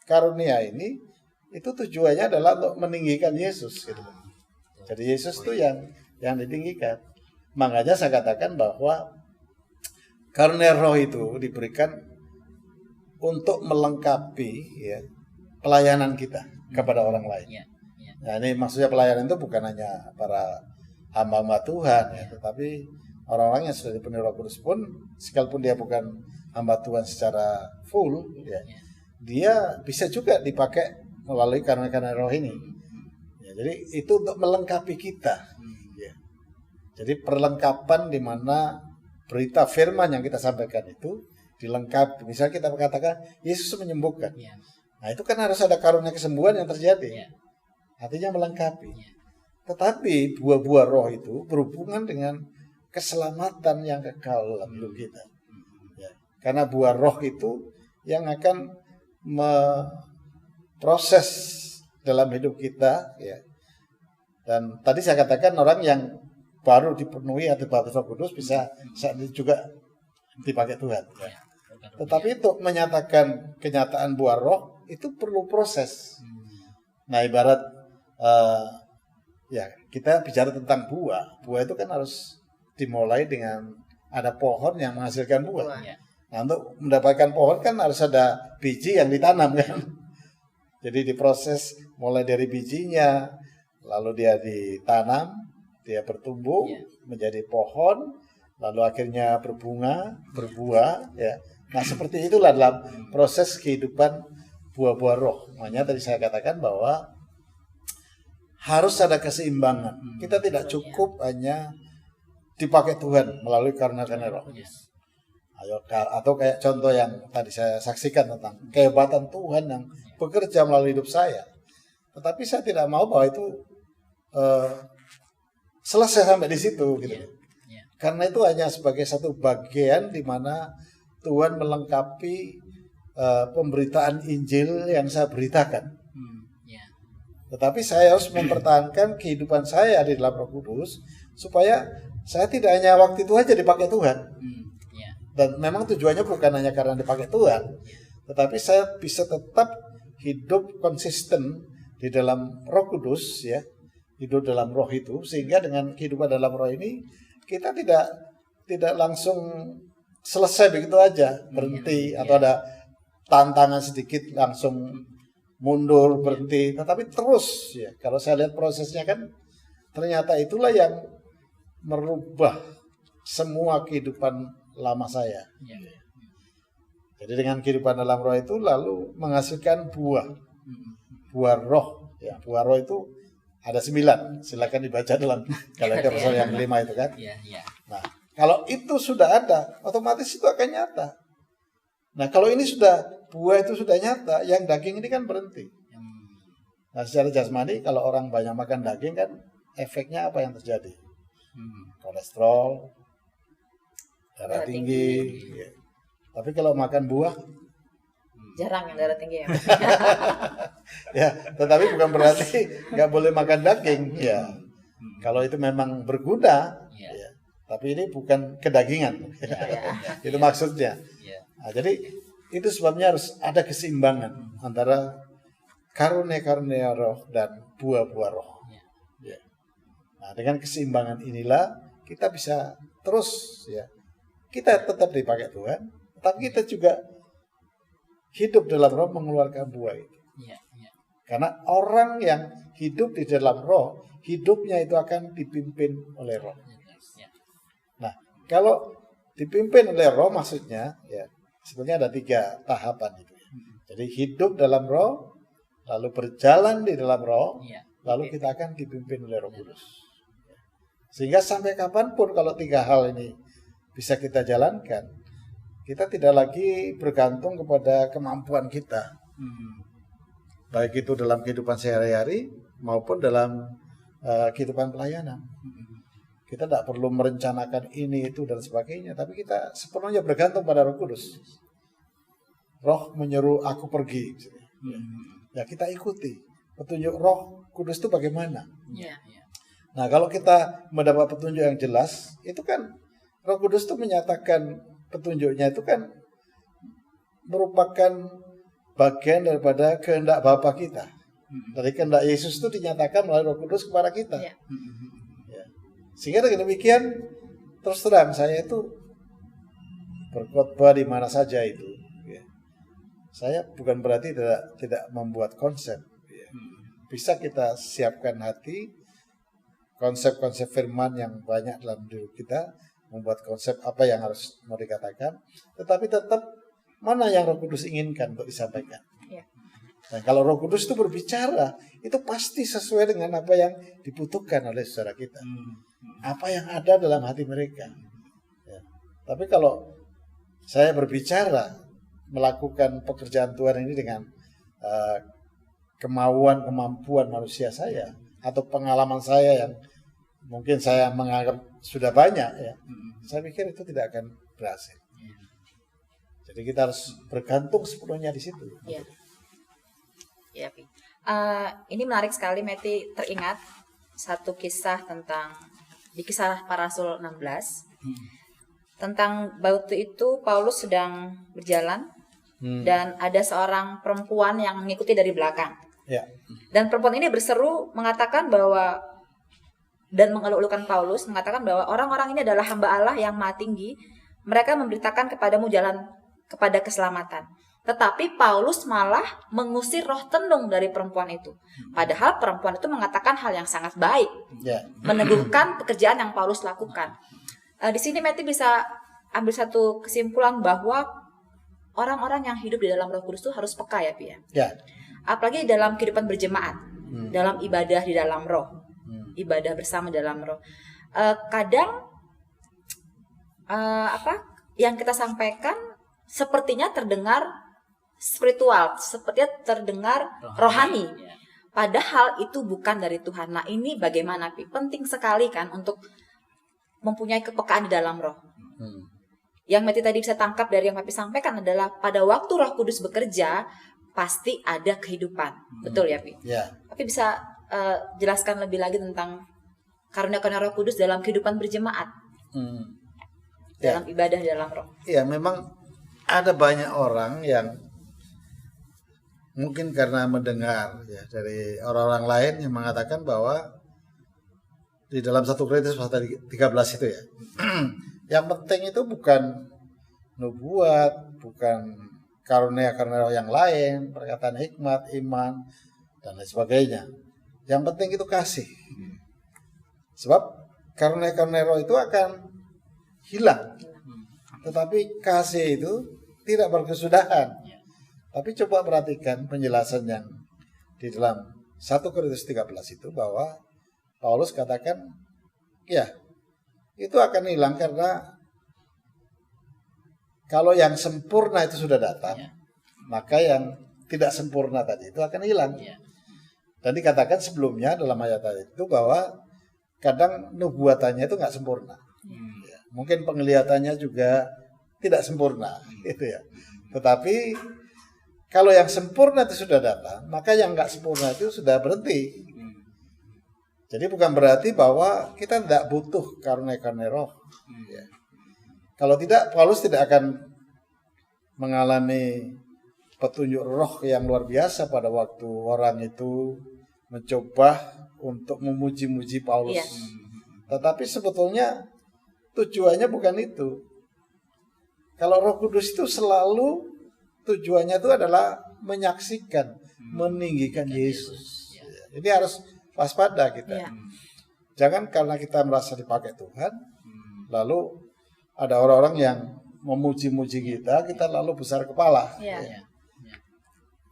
karunia ini itu tujuannya adalah untuk meninggikan Yesus. Gitu. Jadi Yesus itu yang ditinggikan. Makanya saya katakan bahwa karunia roh itu diberikan untuk melengkapi ya, pelayanan kita kepada orang lain. Nah ini maksudnya pelayanan itu bukan hanya para hamba-hamba Tuhan, ya, tetapi orang-orang yang sudah dipenuhi Roh Kudus pun, sekalipun dia bukan hamba Tuhan secara full, ya, dia bisa juga dipakai melalui karunia roh ini. Ya, jadi itu untuk melengkapi kita. Ya. Jadi perlengkapan di mana berita firman yang kita sampaikan itu dilengkapi. Misalnya kita katakan Yesus menyembuhkan. Nah itu kan harus ada karunia kesembuhan yang terjadi. Artinya melengkapi. Tetapi buah-buah roh itu berhubungan dengan keselamatan yang kekal dalam hidup kita. Ya. Karena buah roh itu yang akan proses dalam hidup kita, ya. Dan tadi saya katakan orang yang baru dipenuhi atau baptis Roh Kudus bisa saat ini juga dipakai Tuhan. Ya. Tetapi untuk menyatakan kenyataan buah roh itu perlu proses. Nah ibarat ya kita bicara tentang buah. Buah itu kan harus dimulai dengan ada pohon yang menghasilkan buah. Nah untuk mendapatkan pohon kan harus ada biji yang ditanam kan. Jadi diproses mulai dari bijinya, lalu dia ditanam, dia bertumbuh menjadi pohon, lalu akhirnya berbunga, berbuah. Ya. Nah seperti itulah dalam proses kehidupan buah-buah roh. Makanya tadi saya katakan bahwa harus ada keseimbangan. Kita tidak cukup hanya dipakai Tuhan melalui karunia roh. Atau kayak contoh yang tadi saya saksikan tentang kehebatan Tuhan yang bekerja melalui hidup saya. Tetapi saya tidak mau bahwa itu selesai sampai di situ gitu. Karena itu hanya sebagai satu bagian di mana Tuhan melengkapi pemberitaan Injil yang saya beritakan. Tetapi saya harus mempertahankan kehidupan saya di dalam Roh Kudus supaya saya tidak hanya waktu itu aja dipakai Tuhan. Dan memang tujuannya bukan hanya karena dipakai Tuhan, tetapi saya bisa tetap hidup konsisten di dalam Roh Kudus, ya, hidup dalam Roh itu, sehingga dengan kehidupan dalam Roh ini kita tidak langsung selesai begitu aja, berhenti atau ada tantangan sedikit langsung mundur berhenti, tetapi terus, ya. Kalau saya lihat prosesnya kan ternyata itulah yang merubah semua kehidupan lama saya. Jadi dengan kehidupan dalam roh itu lalu menghasilkan buah roh. Ya, buah roh itu ada 9. Silakan dibaca dalam Galatia pasal yang 5 itu kan. Nah, kalau itu sudah ada, otomatis itu akan nyata. Nah, kalau ini sudah buah itu sudah nyata, yang daging ini kan berhenti. Nah, secara jasmani kalau orang banyak makan daging kan efeknya apa yang terjadi? Kolesterol, darah tinggi. Ya. Tapi kalau makan buah jarang yang darah tinggi ya. Ya, tetapi bukan berarti nggak boleh makan daging. Ya, kalau itu memang berguna. Ya. Tapi ini bukan kedagingan. Itu maksudnya. Nah, jadi itu sebabnya harus ada keseimbangan antara karunia-karunia roh dan buah-buah roh. Ya. Nah, dengan keseimbangan inilah kita bisa terus, ya, kita tetap dipakai Tuhan, tapi kita juga hidup dalam roh mengeluarkan buah itu. Karena orang yang hidup di dalam roh, hidupnya itu akan dipimpin oleh roh. Nah, kalau dipimpin oleh roh maksudnya, ya, sebenarnya ada 3 tahapan itu. Jadi hidup dalam roh, lalu berjalan di dalam roh, lalu kita akan dipimpin oleh Roh Kudus. Sehingga sampai kapanpun kalau 3 hal ini bisa kita jalankan, kita tidak lagi bergantung kepada kemampuan kita. Baik itu dalam kehidupan sehari-hari maupun dalam kehidupan pelayanan. Kita tidak perlu merencanakan ini, itu, dan sebagainya. Tapi kita sepenuhnya bergantung pada Roh Kudus. Roh menyeru aku pergi. Ya, kita ikuti petunjuk Roh Kudus itu bagaimana. Nah, kalau kita mendapat petunjuk yang jelas, itu kan Roh Kudus itu menyatakan petunjuknya itu kan merupakan bagian daripada kehendak Bapa kita. Dari kehendak Yesus itu dinyatakan melalui Roh Kudus kepada kita. Ya. Sehingga dengan demikian, terus terang saya itu berkhotbah di mana saja itu. Ya. Saya bukan berarti tidak membuat konsep. Ya. Bisa kita siapkan hati, konsep-konsep firman yang banyak dalam diri kita, membuat konsep apa yang harus mau dikatakan, tetapi tetap mana yang Roh Kudus inginkan untuk disampaikan. Ya. Dan kalau Roh Kudus itu berbicara, itu pasti sesuai dengan apa yang dibutuhkan oleh saudara kita. Apa yang ada dalam hati mereka. Ya. Tapi kalau saya berbicara, melakukan pekerjaan Tuhan ini dengan kemampuan manusia saya, atau pengalaman saya yang mungkin saya menganggap sudah banyak, ya, saya pikir itu tidak akan berhasil. Jadi kita harus bergantung sepenuhnya di situ. Ya. Ya, ini menarik sekali, Meti. Teringat satu kisah tentang di Kisah Para Rasul 16 tentang waktu itu Paulus sedang berjalan dan ada seorang perempuan yang mengikuti dari belakang. Ya. Dan perempuan ini berseru mengatakan bahwa dan mengeluh-elukan Paulus, mengatakan bahwa orang-orang ini adalah hamba Allah yang Maha Tinggi. Mereka memberitakan kepadamu jalan kepada keselamatan. Tetapi Paulus malah mengusir roh tenung dari perempuan itu. Padahal perempuan itu mengatakan hal yang sangat baik, meneguhkan pekerjaan yang Paulus lakukan. Di sini Meti bisa ambil satu kesimpulan bahwa orang-orang yang hidup di dalam Roh Kudus itu harus peka, ya, Pi, ya. Ya. Apalagi dalam kehidupan berjemaat, dalam ibadah di dalam Roh, ibadah bersama dalam Roh. Kadang yang kita sampaikan sepertinya terdengar spiritual, sepertinya terdengar rohani. Padahal itu bukan dari Tuhan. Nah, ini bagaimana, Pi? Penting sekali kan untuk mempunyai kepekaan di dalam Roh. Yang Meti tadi bisa tangkap dari yang Papi sampaikan adalah pada waktu Roh Kudus bekerja pasti ada kehidupan. Betul ya, Pi? Ya. Tapi bisa jelaskan lebih lagi tentang karunia-karunia Roh Kudus dalam kehidupan berjemaat, dalam ibadah dalam Roh. Iya, memang ada banyak orang yang mungkin karena mendengar, ya, dari orang-orang lain yang mengatakan bahwa di dalam 1 Korintus pasal 13 itu, ya, yang penting itu bukan nubuat, bukan karunia-karunia yang lain, perkataan hikmat, iman, dan lain sebagainya. Yang penting itu kasih. Sebab karunia-karunia roh itu akan hilang. Tetapi kasih itu tidak berkesudahan. Tapi coba perhatikan penjelasan yang di dalam 1 Korintus 13 itu, bahwa Paulus katakan, ya, itu akan hilang karena kalau yang sempurna itu sudah datang, maka yang tidak sempurna tadi itu akan hilang. Dan dikatakan sebelumnya dalam ayat itu bahwa kadang nubuatannya itu nggak sempurna. Ya, mungkin penglihatannya juga tidak sempurna, gitu ya. Tetapi kalau yang sempurna itu sudah datang, maka yang nggak sempurna itu sudah berhenti. Jadi bukan berarti bahwa kita tidak butuh karunia-karunia roh. Ya. Kalau tidak, Paulus tidak akan mengalami petunjuk roh yang luar biasa pada waktu orang itu mencoba untuk memuji-muji Paulus. Iya. Tetapi sebetulnya tujuannya bukan itu. Kalau Roh Kudus itu selalu tujuannya itu adalah menyaksikan, meninggikan Yesus. Ini harus waspada kita. Iya. Jangan karena kita merasa dipakai Tuhan, lalu ada orang-orang yang memuji-muji kita lalu besar kepala. Iya.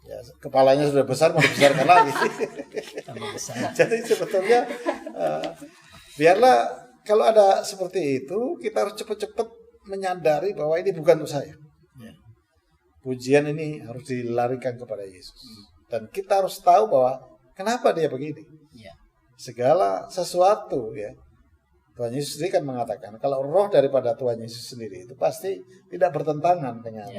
Ya, kepalanya sudah besar, mau dibesarkan lagi. Tambah besar. Jadi sebetulnya biarlah kalau ada seperti itu, kita harus cepat-cepat menyadari bahwa ini bukan untuk saya. Pujian ini harus dilarikan kepada Yesus. Dan kita harus tahu bahwa kenapa dia begini. Segala sesuatu ya. Tuhan Yesus sendiri kan mengatakan kalau roh daripada Tuhan Yesus sendiri itu pasti tidak bertentangan dengan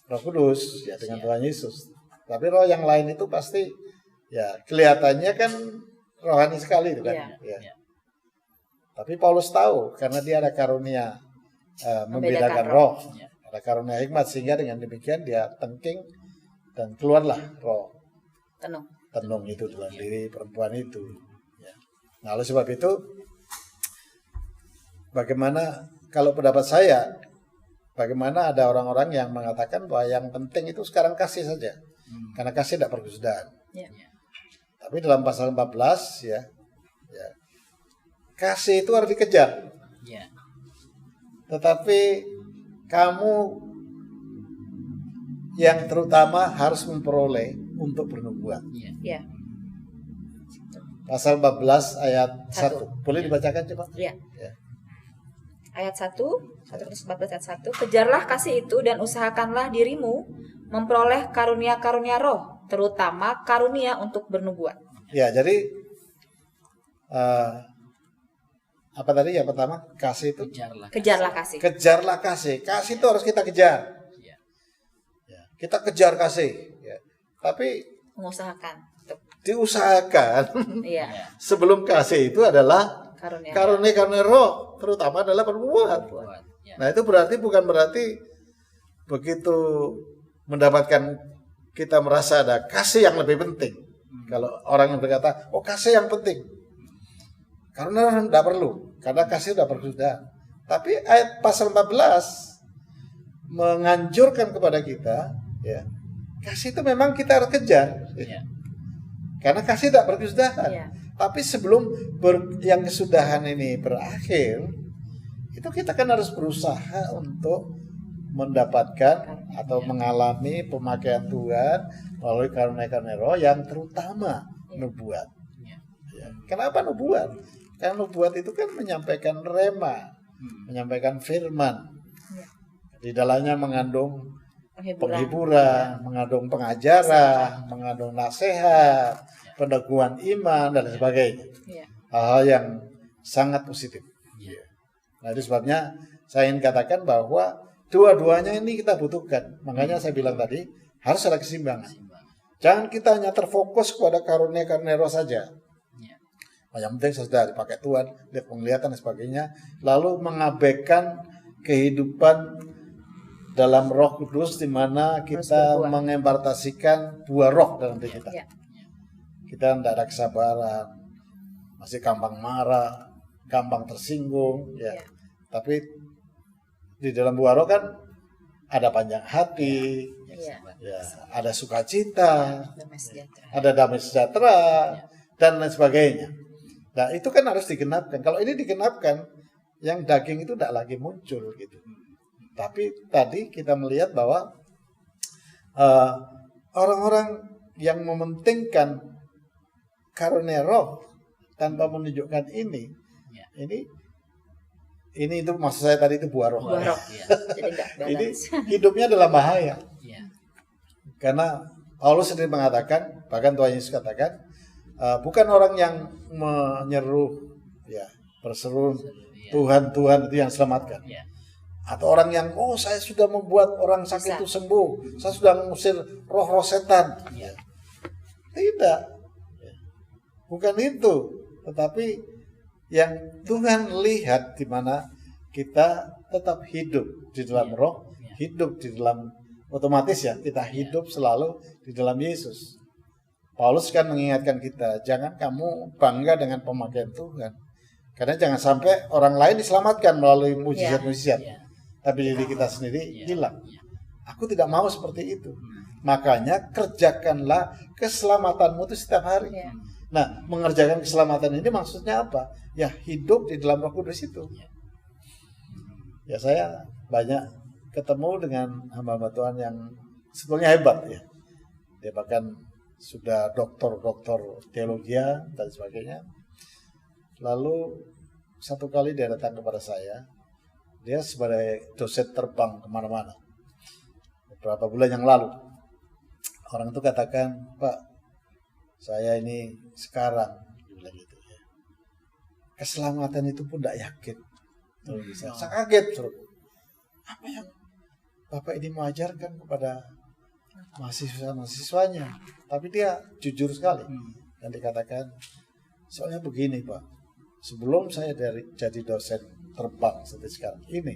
Roh Kudus ya, dengan Tuhan Yesus. Tapi roh yang lain itu pasti ya kelihatannya kan rohani sekali itu kan. Ya. Tapi Paulus tahu karena dia ada karunia membedakan roh. Ada karunia hikmat sehingga dengan demikian dia tengking dan keluarlah roh tenung itu dalam diri perempuan itu. Ya. Nah, oleh sebab itu bagaimana kalau pendapat saya, bagaimana ada orang-orang yang mengatakan bahwa yang penting itu sekarang kasih saja. Karena kasih tidak perkesudahan. Tapi dalam pasal 14 ya, kasih itu harus dikejar. Tetapi kamu yang terutama harus memperoleh untuk bernubuat. Pasal 14 ayat 1. Boleh dibacakan coba? Ya. Ayat 1 14 ayat 1. Kejarlah kasih itu dan usahakanlah dirimu memperoleh karunia-karunia roh, terutama karunia untuk bernubuat. Ya, jadi apa tadi yang pertama? Kasih itu Kejarlah kasih. kejarlah kasih. Kasih itu harus kita kejar. Ya, kita kejar kasih. Ya. Tapi Mengusahakan. diusahakan Iya. sebelum kasih itu adalah karunia roh, terutama adalah bernubuat. Nah, itu bukan berarti begitu mendapatkan kita merasa ada kasih yang lebih penting. Kalau orang yang berkata, oh kasih yang penting. Karena tidak perlu. Karena kasih sudah bersudah. Tapi ayat pasal 14 menganjurkan kepada kita, ya, kasih itu memang kita harus kejar. Ya. Karena kasih tidak berkesudahan. Tapi sebelum yang kesudahan ini berakhir, itu kita kan harus berusaha untuk mendapatkan atau mengalami pemakaian Tuhan melalui karunia-karunia roh yang terutama nubuat. Ya. Kenapa nubuat? Karena nubuat itu kan menyampaikan rema, menyampaikan firman. Di dalamnya mengandung penghiburan, mengandung pengajaran, mengandung nasihat, peneguhan iman dan sebagainya. Hal-hal yang sangat positif. Nah, itu sebabnya saya ingin katakan bahwa dua-duanya ini kita butuhkan. Makanya saya bilang tadi harus ada keseimbangan. Jangan kita hanya terfokus kepada karunia-karunia roh saja. Yang penting sudah dipakai Tuhan, lihat penglihatan dan sebagainya, lalu mengabaikan kehidupan dalam Roh Kudus di mana kita mengembartasikan buah roh dalam diri kita. Kita tidak ada kesabaran, masih gampang marah, gampang tersinggung, ya. Tapi di dalam buah roh kan ada panjang hati, ya, ada sukacita, ada damai sejahtera, dan lain sebagainya. Nah, itu kan harus digenapkan. Kalau ini digenapkan, yang daging itu tidak lagi muncul gitu. Tapi tadi kita melihat bahwa orang-orang yang mementingkan karunia roh tanpa menunjukkan ini itu maksud saya tadi itu buah roh. Ini hidupnya dalam bahaya. Karena Paulus sendiri mengatakan, bahkan Tuhan Yesus katakan, bukan orang yang menyeru, ya, berseru Tuhan itu yang selamatkan. Atau orang yang saya sudah membuat orang sakit itu sembuh, saya sudah mengusir roh-roh setan. Tidak, bukan itu. Tetapi yang Tuhan lihat di mana kita tetap hidup di dalam roh, hidup di dalam otomatis ya kita hidup selalu di dalam Yesus. Paulus kan mengingatkan kita, jangan kamu bangga dengan pemakaian Tuhan. Karena jangan sampai orang lain diselamatkan melalui mujizat-mujizat. Tapi diri kita sendiri hilang. Aku tidak mau seperti itu. Makanya kerjakanlah keselamatanmu itu setiap hari. Nah, mengerjakan keselamatan ini maksudnya apa? Ya hidup di dalam Roh Kudus itu. Ya saya banyak ketemu dengan hamba-hamba Tuhan yang sebetulnya hebat ya. Dia bahkan sudah doktor teologi dan sebagainya. Lalu satu kali dia datang kepada saya. Dia sebagai dosen terbang kemana-mana. Beberapa bulan yang lalu. Orang itu katakan, Pak, saya ini sekarang, bilang gitu ya. Keselamatan itu pun tidak yakin. Saya kaget, suruh. Apa yang Bapak ini mengajarkan kepada mahasiswa-mahasiswanya? Tapi dia jujur sekali. Dan dikatakan, soalnya begini Pak, sebelum saya jadi dosen terbang seperti sekarang ini,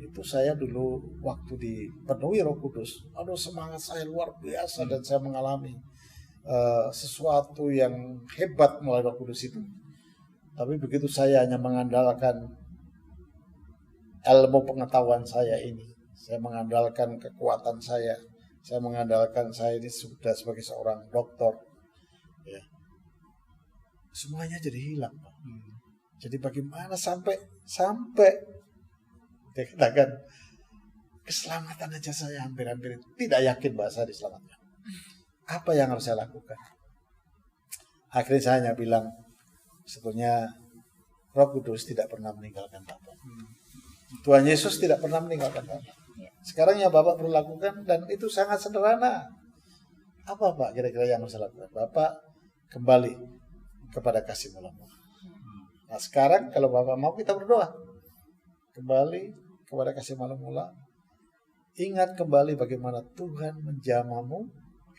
itu saya dulu waktu dipenuhi Roh Kudus, aduh semangat saya luar biasa dan saya mengalami sesuatu yang hebat melalui Roh Kudus itu. Tapi begitu saya hanya mengandalkan ilmu pengetahuan saya ini, saya mengandalkan kekuatan saya mengandalkan saya ini sudah sebagai seorang doktor, ya, semuanya jadi hilang, Pak. Jadi bagaimana sampai dia katakan keselamatan aja saya hampir-hampir tidak yakin bahwa saya diselamatkan. Apa yang harus saya lakukan? Akhirnya saya hanya bilang, sebetulnya Roh Kudus tidak pernah meninggalkan Bapak. Tuhan Yesus tidak pernah meninggalkan Bapak. Sekarang yang Bapak perlu lakukan, dan itu sangat sederhana. Apa Pak kira-kira yang harus saya lakukan? Bapak kembali kepada kasih mula-mula. Nah sekarang kalau Bapak mau, kita berdoa. Kembali kepada kasih mula-mula. Ingat kembali bagaimana Tuhan menjamamu,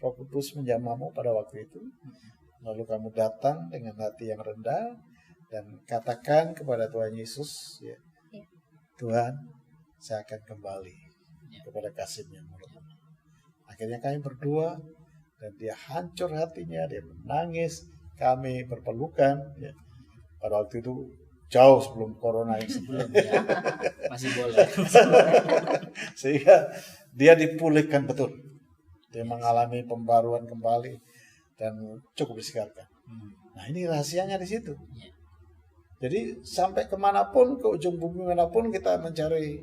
Roh Kudus menjamamu pada waktu itu. Lalu kamu datang dengan hati yang rendah dan katakan kepada Tuhan Yesus, ya, Tuhan, saya akan kembali kepada kasih-Nya mula-mula. Akhirnya kami berdoa dan dia hancur hatinya, dia menangis, kami berpelukan. Ya. Pada waktu itu jauh sebelum corona yang sebelumnya. Masih boleh. Sehingga dia dipulihkan betul. Dia mengalami pembaruan kembali dan cukup disegarkan. Nah ini rahasianya di situ. Jadi sampai kemanapun, ke ujung bumi manapun kita mencari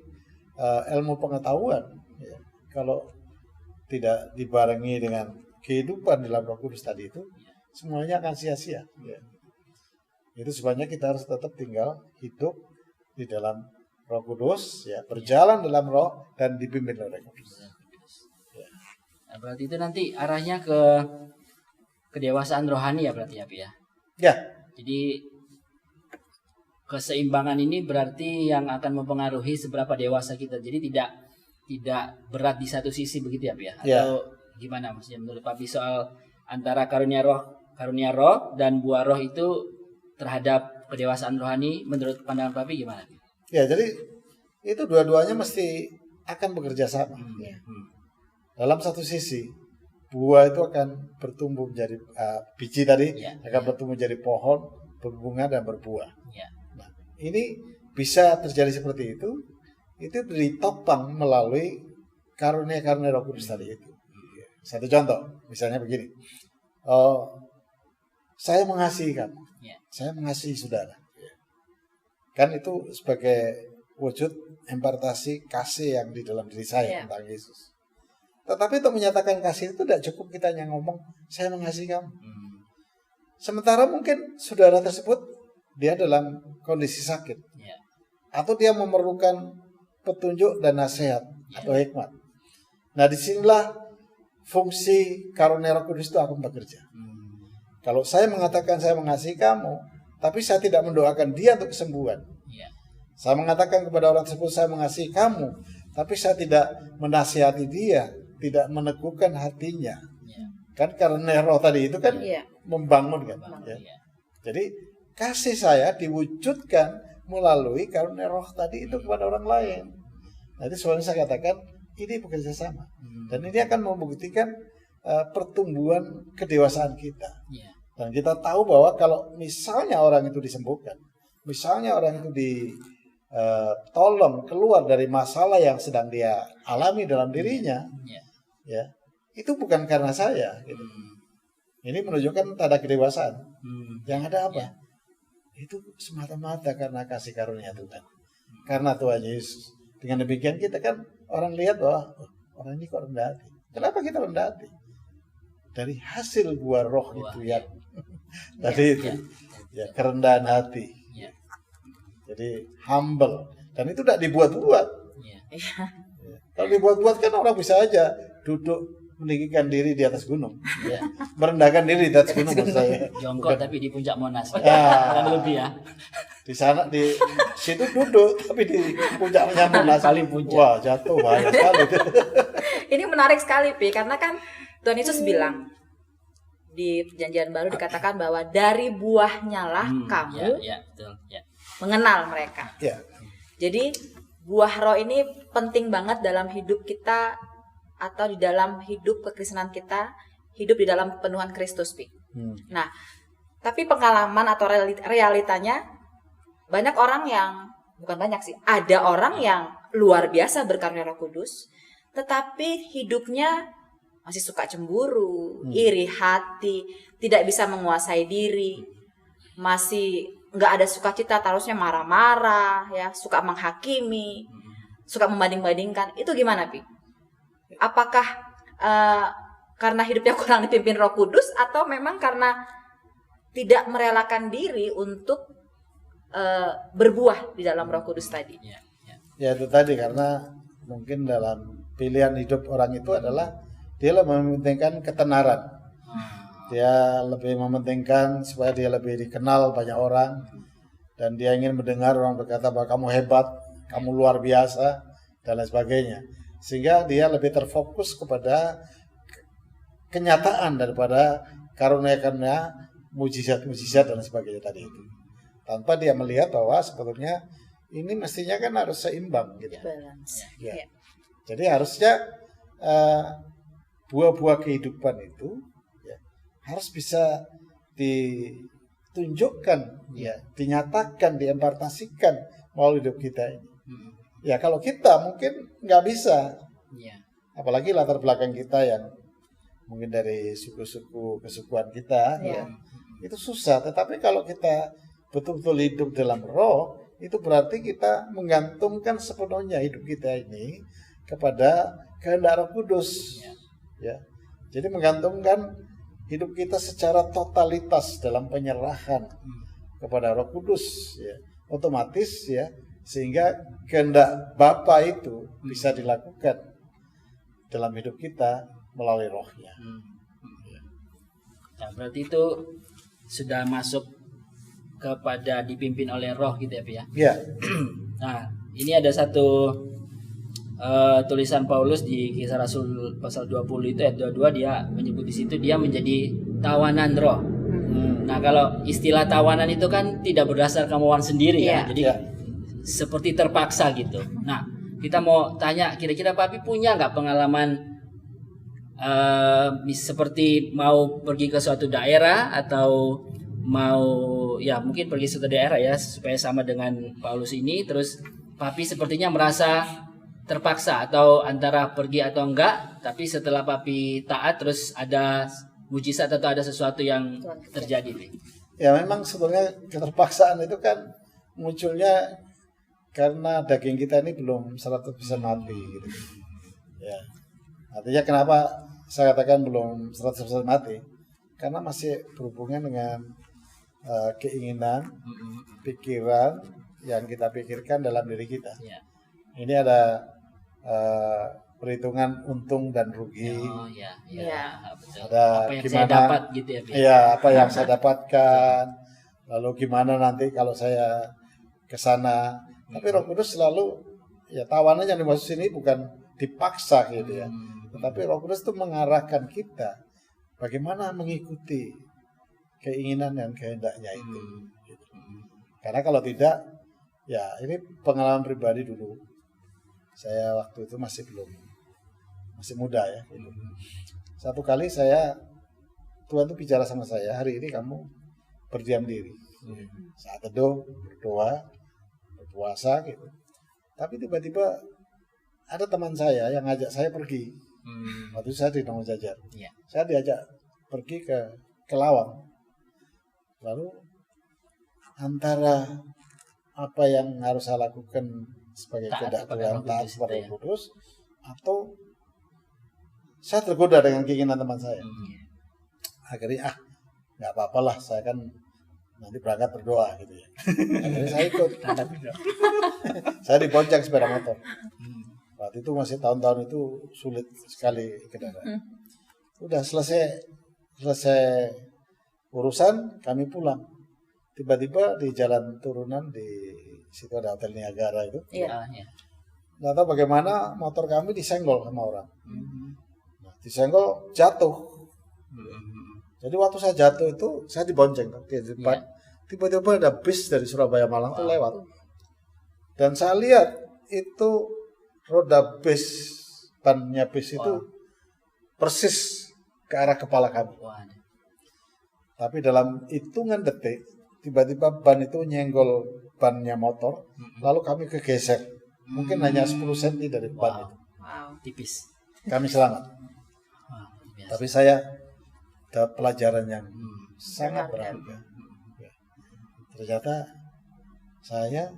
ilmu pengetahuan. Ya. Kalau tidak dibarengi dengan kehidupan dalam Roh Kudus tadi itu, semuanya akan sia-sia. Ya. Itu sebabnya kita harus tetap tinggal hidup di dalam Roh Kudus, ya, berjalan dalam Roh dan dipimpin oleh Roh Kudus. Ya. Nah, berarti itu nanti arahnya ke kedewasaan rohani ya berarti ya. Ya. Jadi keseimbangan ini berarti yang akan mempengaruhi seberapa dewasa kita. Jadi tidak berat di satu sisi begitu ya. Atau gimana maksudnya menurut Papi soal antara karunia roh dan buah roh itu terhadap kedewasaan rohani menurut pandangan Papi gimana? Ya, jadi itu dua-duanya mesti akan bekerja sama. Dalam satu sisi, buah itu akan bertumbuh menjadi biji tadi akan bertumbuh menjadi pohon, berbunga dan berbuah. Nah, ini bisa terjadi seperti itu ditopang melalui karunia-karunia Roh Kudus tadi itu. Satu contoh, misalnya begini. Saya mengasihi kamu. Saya mengasihi saudara. Kan itu sebagai wujud impartasi kasih yang di dalam diri saya tentang Yesus. Tetapi untuk menyatakan kasih itu tidak cukup kita hanya ngomong saya mengasihi kamu. Sementara mungkin saudara tersebut dia dalam kondisi sakit. Atau dia memerlukan petunjuk dan nasihat atau hikmat. Nah disinilah fungsi karunia Roh Kudus itu akan bekerja. Kalau saya mengatakan saya mengasihi kamu, tapi saya tidak mendoakan dia untuk kesembuhan. Saya mengatakan kepada orang tersebut saya mengasihi kamu, tapi saya tidak menasihati dia, tidak meneguhkan hatinya. Kan karena roh tadi itu kan membangun kan. Jadi kasih saya diwujudkan melalui karunia roh tadi itu kepada orang lain. Nah, itu sebenarnya saya katakan ini bekerja sama. Dan ini akan membuktikan pertumbuhan kedewasaan kita. Ya. Dan kita tahu bahwa kalau misalnya orang itu disembuhkan, misalnya orang itu ditolong keluar dari masalah yang sedang dia alami dalam dirinya, ya, itu bukan karena saya. Gitu. Ini menunjukkan tanda kedewasaan. Yang ada apa? Itu semata-mata karena kasih karunia Tuhan. Karena Tuhan Yesus. Dengan demikian kita kan orang lihat bahwa orang ini kok rendah hati. Kenapa kita rendah hati? Dari hasil buah roh itu yang tadi itu, ya, kerendahan hati. Ya. Jadi humble. Dan itu tidak dibuat-buat. Ya. Ya. Kalau dibuat-buat kan orang bisa aja duduk meninggikan diri di atas gunung, ya. Merendahkan diri di atas gunung. Saya. Jongkok tapi di puncak Monas. Ya. Kan lebih ya. Di sana di situ duduk tapi di puncaknya Monas. Paling puncak. Wah, jatuh banyak sekali. Ini menarik sekali, Pi, karena kan Tuhan Yesus bilang di Perjanjian Baru dikatakan bahwa dari buahnya lah kamu betul, mengenal mereka. Ya. Jadi buah roh ini penting banget dalam hidup kita atau di dalam hidup kekristenan kita, hidup di dalam penuhan Kristus, Pi. Nah, tapi pengalaman atau realitanya banyak orang yang, bukan banyak sih, ada orang yang luar biasa berkarunia Roh Kudus, tetapi hidupnya masih suka cemburu, iri hati, tidak bisa menguasai diri, masih nggak ada sukacita, terusnya marah-marah, ya, suka menghakimi, suka membanding-bandingkan. Itu gimana, Pi? Apakah karena hidupnya kurang dipimpin Roh Kudus atau memang karena tidak merelakan diri untuk berbuah di dalam Roh Kudus tadi? Ya itu tadi, karena mungkin dalam pilihan hidup orang itu adalah dia lebih mementingkan ketenaran. Dia lebih mementingkan supaya dia lebih dikenal banyak orang, dan dia ingin mendengar orang berkata bahwa kamu hebat, kamu luar biasa, dan lain sebagainya. Sehingga dia lebih terfokus kepada kenyataan daripada karunia-karunia, mujizat-mujizat dan sebagainya tadi itu. Tanpa dia melihat bahwa sebetulnya ini mestinya kan harus seimbang gitu. Balance. Ya. Jadi harusnya buah-buah kehidupan itu ya, harus bisa ditunjukkan, ya, dinyatakan, diimpartasikan melalui hidup kita ini. Ya kalau kita mungkin nggak bisa, apalagi latar belakang kita yang mungkin dari suku-suku kesukuan kita, ya, itu susah. Tetapi kalau kita betul-betul hidup dalam roh, itu berarti kita menggantungkan sepenuhnya hidup kita ini kepada kehendak Roh Kudus. Ya. Jadi menggantungkan hidup kita secara totalitas dalam penyerahan kepada Roh Kudus, ya. Otomatis, ya, sehingga kehendak Bapa itu bisa dilakukan dalam hidup kita melalui rohnya. Nah, berarti itu sudah masuk kepada dipimpin oleh roh gitu ya, Pi ya? Ya. Nah, ini ada satu tulisan Paulus di Kisah Rasul pasal 20 itu ayat 22, dia menyebut di situ dia menjadi tawanan roh. Nah, kalau istilah tawanan itu kan tidak berdasar kemauan sendiri ya. Jadi seperti terpaksa gitu. Nah, kita mau tanya, kira-kira Papi punya nggak pengalaman seperti mau pergi ke suatu daerah atau mau ya mungkin pergi ke suatu daerah ya supaya sama dengan Paulus ini, terus Papi sepertinya merasa terpaksa atau antara pergi atau enggak, tapi setelah Papi taat terus ada mujizat atau ada sesuatu yang terjadi nih. Ya memang sebetulnya keterpaksaan itu kan munculnya karena daging kita ini belum 100% mati gitu. Ya. Artinya kenapa saya katakan belum 100% mati? Karena masih berhubungan dengan keinginan, pikiran yang kita pikirkan dalam diri kita. Ini ada perhitungan untung dan rugi. Betul. Ada apa yang gimana saya dapat gitu ya, Pi? Iya, apa yang saya dapatkan. Lalu gimana nanti kalau saya ke sana. Tapi Roh Kudus selalu, ya tawanan yang dimaksud sini bukan dipaksa gitu ya. Tetapi Roh Kudus itu mengarahkan kita bagaimana mengikuti keinginan dan kehendaknya itu. Gitu. Karena kalau tidak, ya ini pengalaman pribadi dulu. Saya waktu itu masih belum masih muda ya. Gitu. Satu kali Tuhan tuh bicara sama saya, hari ini kamu berdiam diri. Saat teduh, berdoa, berpuasa gitu. Tapi tiba-tiba ada teman saya yang ngajak saya pergi. Waktu itu saya di Nongol Jajar. Ya. Saya diajak pergi ke Lawang. Lalu antara apa yang harus saya lakukan sebagai kehendak Tuhan, taat kepada Roh Kudus, atau saya tergoda dengan keinginan teman saya. Akhirnya nggak apa-apalah, saya kan nanti berangkat berdoa gitu ya. Akhirnya saya ikut. Saya dibonceng sepeda motor. Waktu itu masih tahun-tahun itu sulit sekali kendaraan. Udah selesai urusan, kami pulang. Tiba-tiba di jalan turunan di situ ada Hotel Niagara itu. Iya. Nggak tahu bagaimana motor kami disenggol sama orang. Nah, disenggol jatuh. Jadi waktu saya jatuh itu saya dibonceng di depan. Tiba-tiba ada bis dari Surabaya Malang tuh lewat. Dan saya lihat itu roda bis, bannya bis itu persis ke arah kepala kami. Tapi dalam hitungan detik, tiba-tiba ban itu nyenggol bannya motor, lalu kami kegesek. Mungkin hanya 10 cm dari ban itu. Tipis. Kami selamat. Tapi saya dapat pelajaran yang sangat berharga. Ternyata saya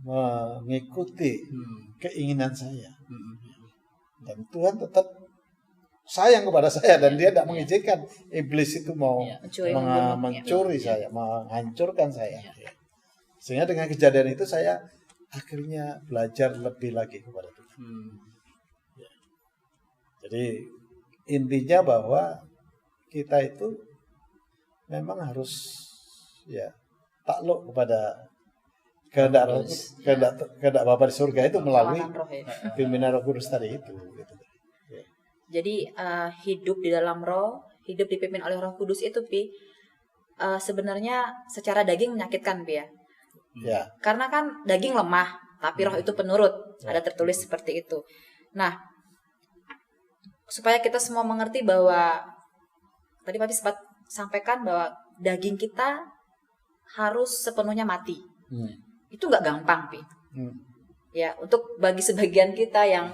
mengikuti keinginan saya. Dan Tuhan tetap sayang kepada saya dan dia tidak mengizinkan iblis itu mau mencuri saya, menghancurkan saya. Sehingga dengan kejadian itu saya akhirnya belajar lebih lagi kepada Tuhan. Jadi intinya bahwa kita itu memang harus takluk kepada kehendak Bapa di surga itu melalui pimpinan Roh Kudus tadi itu. Gitu. Jadi hidup di dalam Roh, hidup dipimpin oleh Roh Kudus itu, Pi, sebenarnya secara daging menyakitkan, Pi ya. Karena kan daging lemah, tapi Roh itu penurut. Ada tertulis seperti itu. Nah, supaya kita semua mengerti bahwa tadi Papi sempat sampaikan bahwa daging kita harus sepenuhnya mati. Itu nggak gampang, Pi. Ya, untuk bagi sebagian kita yang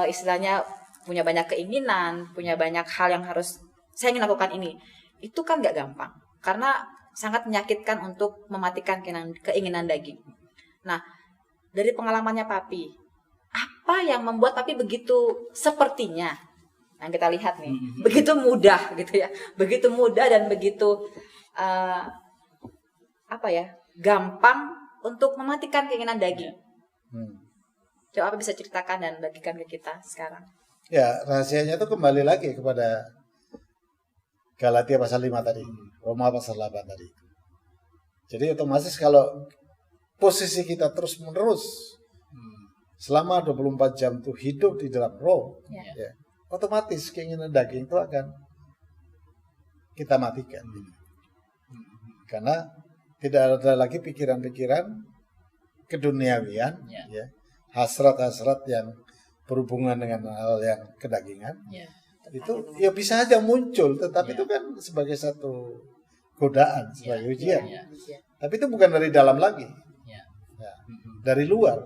istilahnya punya banyak keinginan, punya banyak hal yang harus saya ingin lakukan ini, itu kan nggak gampang karena sangat menyakitkan untuk mematikan keinginan daging. Nah, dari pengalamannya Papi, apa yang membuat Papi begitu sepertinya yang kita lihat nih, begitu mudah gitu ya, begitu mudah dan begitu gampang untuk mematikan keinginan daging. Coba Papi bisa ceritakan dan bagikan ke kita sekarang. Ya, rahasianya itu kembali lagi kepada Galatia pasal 5 tadi, Roma pasal 8 tadi. Jadi otomatis kalau posisi kita terus-menerus selama 24 jam itu hidup di dalam roh, otomatis keinginan daging itu akan kita matikan. Karena tidak ada lagi pikiran-pikiran keduniawian, hasrat-hasrat yang berhubungan dengan hal yang kedagingan, itu ya bisa aja muncul, tetapi itu kan sebagai satu godaan, sebagai ujian. Tapi itu bukan dari dalam lagi, dari luar.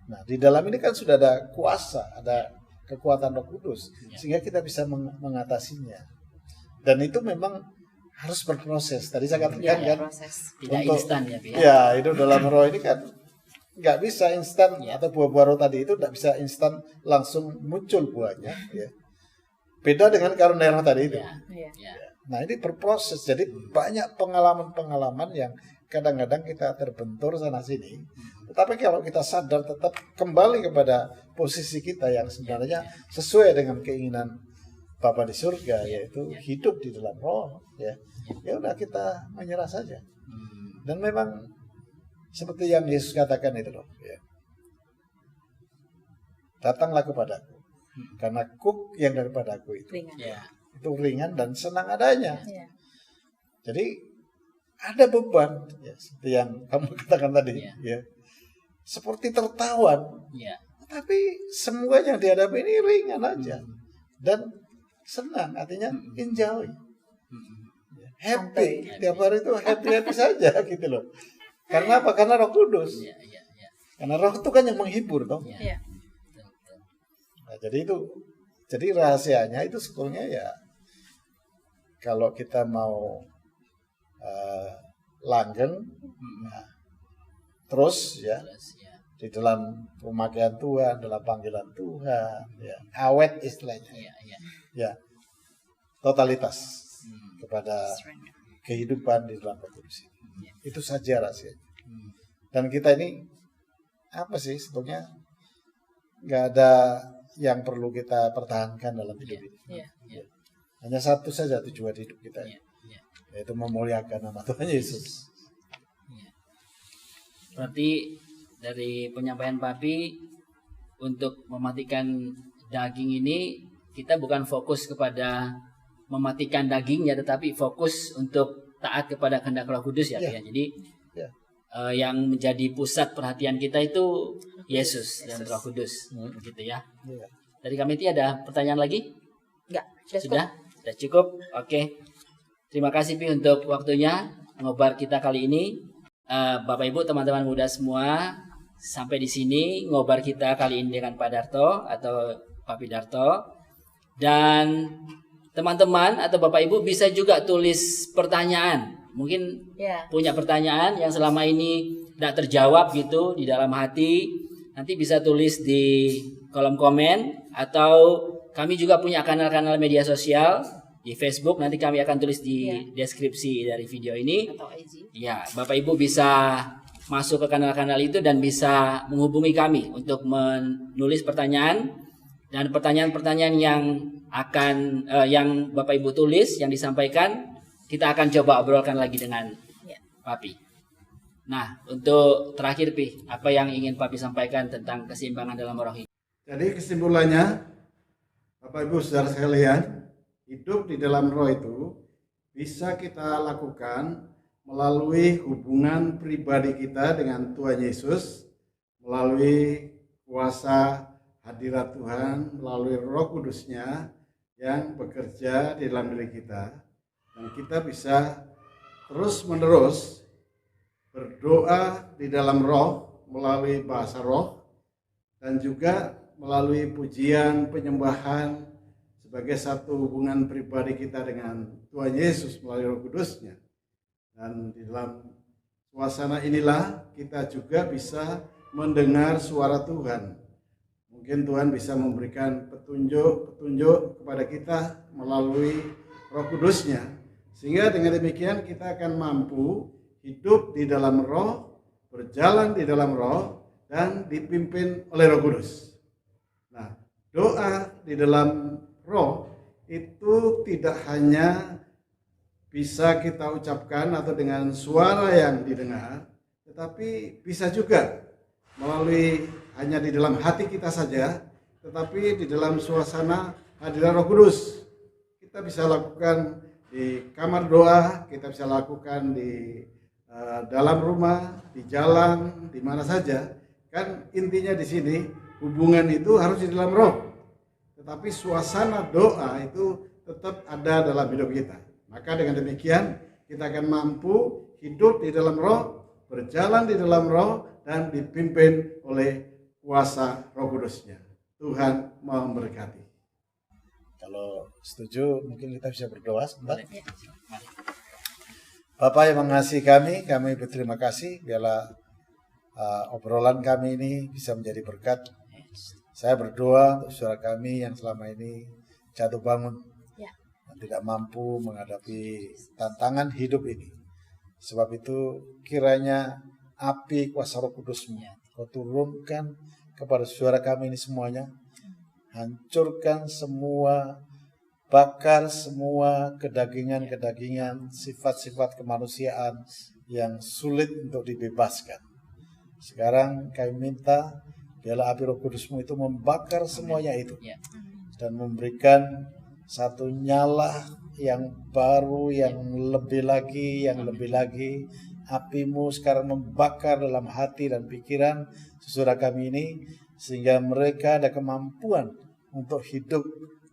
Nah, di dalam ini kan sudah ada kuasa, ada kekuatan Roh Kudus, sehingga kita bisa mengatasinya. Dan itu memang harus berproses. Tadi saya katakan kan, tidak instan hidup dalam roh ini kan nggak bisa instan, atau buah-buah roh tadi itu nggak bisa instan langsung muncul buahnya. Beda dengan karunia roh tadi itu. Nah, ini berproses. Jadi banyak pengalaman-pengalaman yang kadang-kadang kita terbentur sana sini. Tetapi kalau kita sadar tetap kembali kepada posisi kita yang sebenarnya sesuai dengan keinginan Bapa di surga, yaitu hidup di dalam roh, ya udah kita menyerah saja. Dan memang seperti yang Yesus katakan itu loh, datanglah kepadaku, karena kuk yang daripada aku itu ringan dan senang adanya. Jadi ada beban, seperti yang kamu katakan tadi, seperti tertawan. Tapi semua yang dihadapi ini ringan aja dan senang, artinya enjoy, happy. Tiap hari itu happy saja gitu loh. Karena apa? Karena Roh Kudus. Karena Roh itu kan yang menghibur, toh. Iya. Nah, jadi rahasianya itu sebetulnya ya, kalau kita mau langgeng, nah, terus ya di dalam pemakaian Tuhan, dalam panggilan Tuhan, ya, awet istilahnya, ya, totalitas kepada kehidupan di dalam Roh Kudus. Itu saja rahasianya. Dan kita ini apa sih sebetulnya, nggak ada yang perlu kita pertahankan dalam hidup ini. Hanya satu saja tujuan hidup kita, yaitu memuliakan nama Tuhan Yesus. Berarti dari penyampaian Papi, untuk mematikan daging ini kita bukan fokus kepada mematikan dagingnya, tetapi fokus untuk taat kepada kehendak Roh Kudus ya. Jadi yang menjadi pusat perhatian kita itu Yesus dan Roh Kudus, begitu ya. Dari kami ada pertanyaan lagi? Enggak, Sudah cukup. Oke. Terima kasih Pi untuk waktunya ngobar kita kali ini. Bapak Ibu, teman-teman muda semua, sampai di sini ngobar kita kali ini dengan Pak Darto atau Papi Darto. Dan teman-teman atau Bapak Ibu bisa juga tulis pertanyaan. Mungkin punya pertanyaan yang selama ini tidak terjawab gitu di dalam hati. Nanti bisa tulis di kolom komen, atau kami juga punya kanal-kanal media sosial di Facebook. Nanti kami akan tulis di deskripsi dari video ini. Atau IG. Ya, Bapak Ibu bisa masuk ke kanal-kanal itu dan bisa menghubungi kami untuk menulis pertanyaan, dan pertanyaan-pertanyaan yang akan yang Bapak Ibu tulis, yang disampaikan, kita akan coba obrolkan lagi dengan Papi. Nah, untuk terakhir Pi, apa yang ingin Papi sampaikan tentang keseimbangan dalam roh ini? Jadi kesimpulannya, Bapak Ibu saudara sekalian, hidup di dalam roh itu bisa kita lakukan melalui hubungan pribadi kita dengan Tuhan Yesus, melalui kuasa hadirat Tuhan, melalui Roh Kudus-Nya yang bekerja di dalam diri kita. Dan kita bisa terus-menerus berdoa di dalam roh melalui bahasa roh, dan juga melalui pujian, penyembahan sebagai satu hubungan pribadi kita dengan Tuhan Yesus melalui Roh Kudus-Nya. Dan di dalam suasana inilah kita juga bisa mendengar suara Tuhan. Mungkin Tuhan bisa memberikan petunjuk kepada kita melalui Roh Kudus-Nya, sehingga dengan demikian kita akan mampu hidup di dalam roh, berjalan di dalam roh, dan dipimpin oleh Roh Kudus. Nah, doa di dalam roh itu tidak hanya bisa kita ucapkan atau dengan suara yang didengar, tetapi bisa juga melalui hanya di dalam hati kita saja, tetapi di dalam suasana hadirat Roh Kudus. Kita bisa lakukan di kamar doa, kita bisa lakukan di dalam rumah, di jalan, di mana saja. Kan intinya di sini hubungan itu harus di dalam roh, tetapi suasana doa itu tetap ada dalam hidup kita. Maka dengan demikian kita akan mampu hidup di dalam roh, berjalan di dalam roh, dan dipimpin oleh kuasa Roh Kudus-Nya. Tuhan memberkati. Kalau setuju, mungkin kita bisa berdoa sebentar. Bapak yang mengasihi kami berterima kasih. Biarlah obrolan kami ini bisa menjadi berkat. Saya berdoa untuk saudara kami yang selama ini jatuh bangun, dan tidak mampu menghadapi tantangan hidup ini. Sebab itu kiranya api kuasa Roh Kudus-Mu Kau turunkan kepada saudara kami ini semuanya. Hancurkan semua, bakar semua kedagingan-kedagingan, sifat-sifat kemanusiaan yang sulit untuk dibebaskan. Sekarang kami minta biarlah api Roh Kudus-Mu itu membakar semuanya itu, dan memberikan satu nyala yang baru, yang lebih lagi. Api-Mu sekarang membakar dalam hati dan pikiran saudara kami ini, sehingga mereka ada kemampuan untuk hidup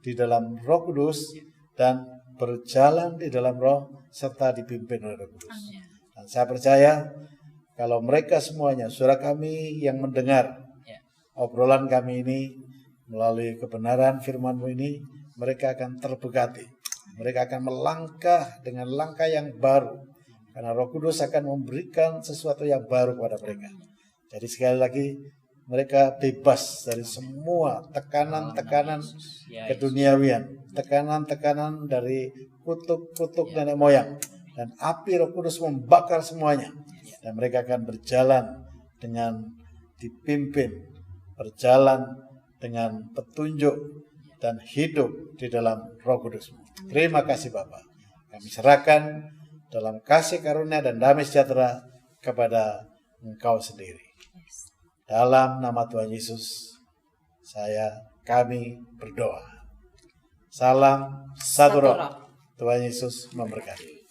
di dalam Roh Kudus dan berjalan di dalam Roh serta dipimpin oleh Roh Kudus. Dan saya percaya kalau mereka semuanya, saudara kami yang mendengar obrolan kami ini melalui kebenaran firman-Mu ini, mereka akan terberkati. Mereka akan melangkah dengan langkah yang baru. Karena Roh Kudus akan memberikan sesuatu yang baru kepada mereka. Jadi sekali lagi, mereka bebas dari semua tekanan-tekanan keduniawian. Tekanan-tekanan dari kutuk-kutuk nenek moyang. Dan api Roh Kudus membakar semuanya. Dan mereka akan berjalan dengan dipimpin. Berjalan dengan petunjuk dan hidup di dalam Roh Kudus. Terima kasih Bapak. Kami serahkan dalam kasih karunia dan damai sejahtera kepada Engkau sendiri. Dalam nama Tuhan Yesus, kami berdoa. Salam satu roh. Tuhan Yesus memberkati.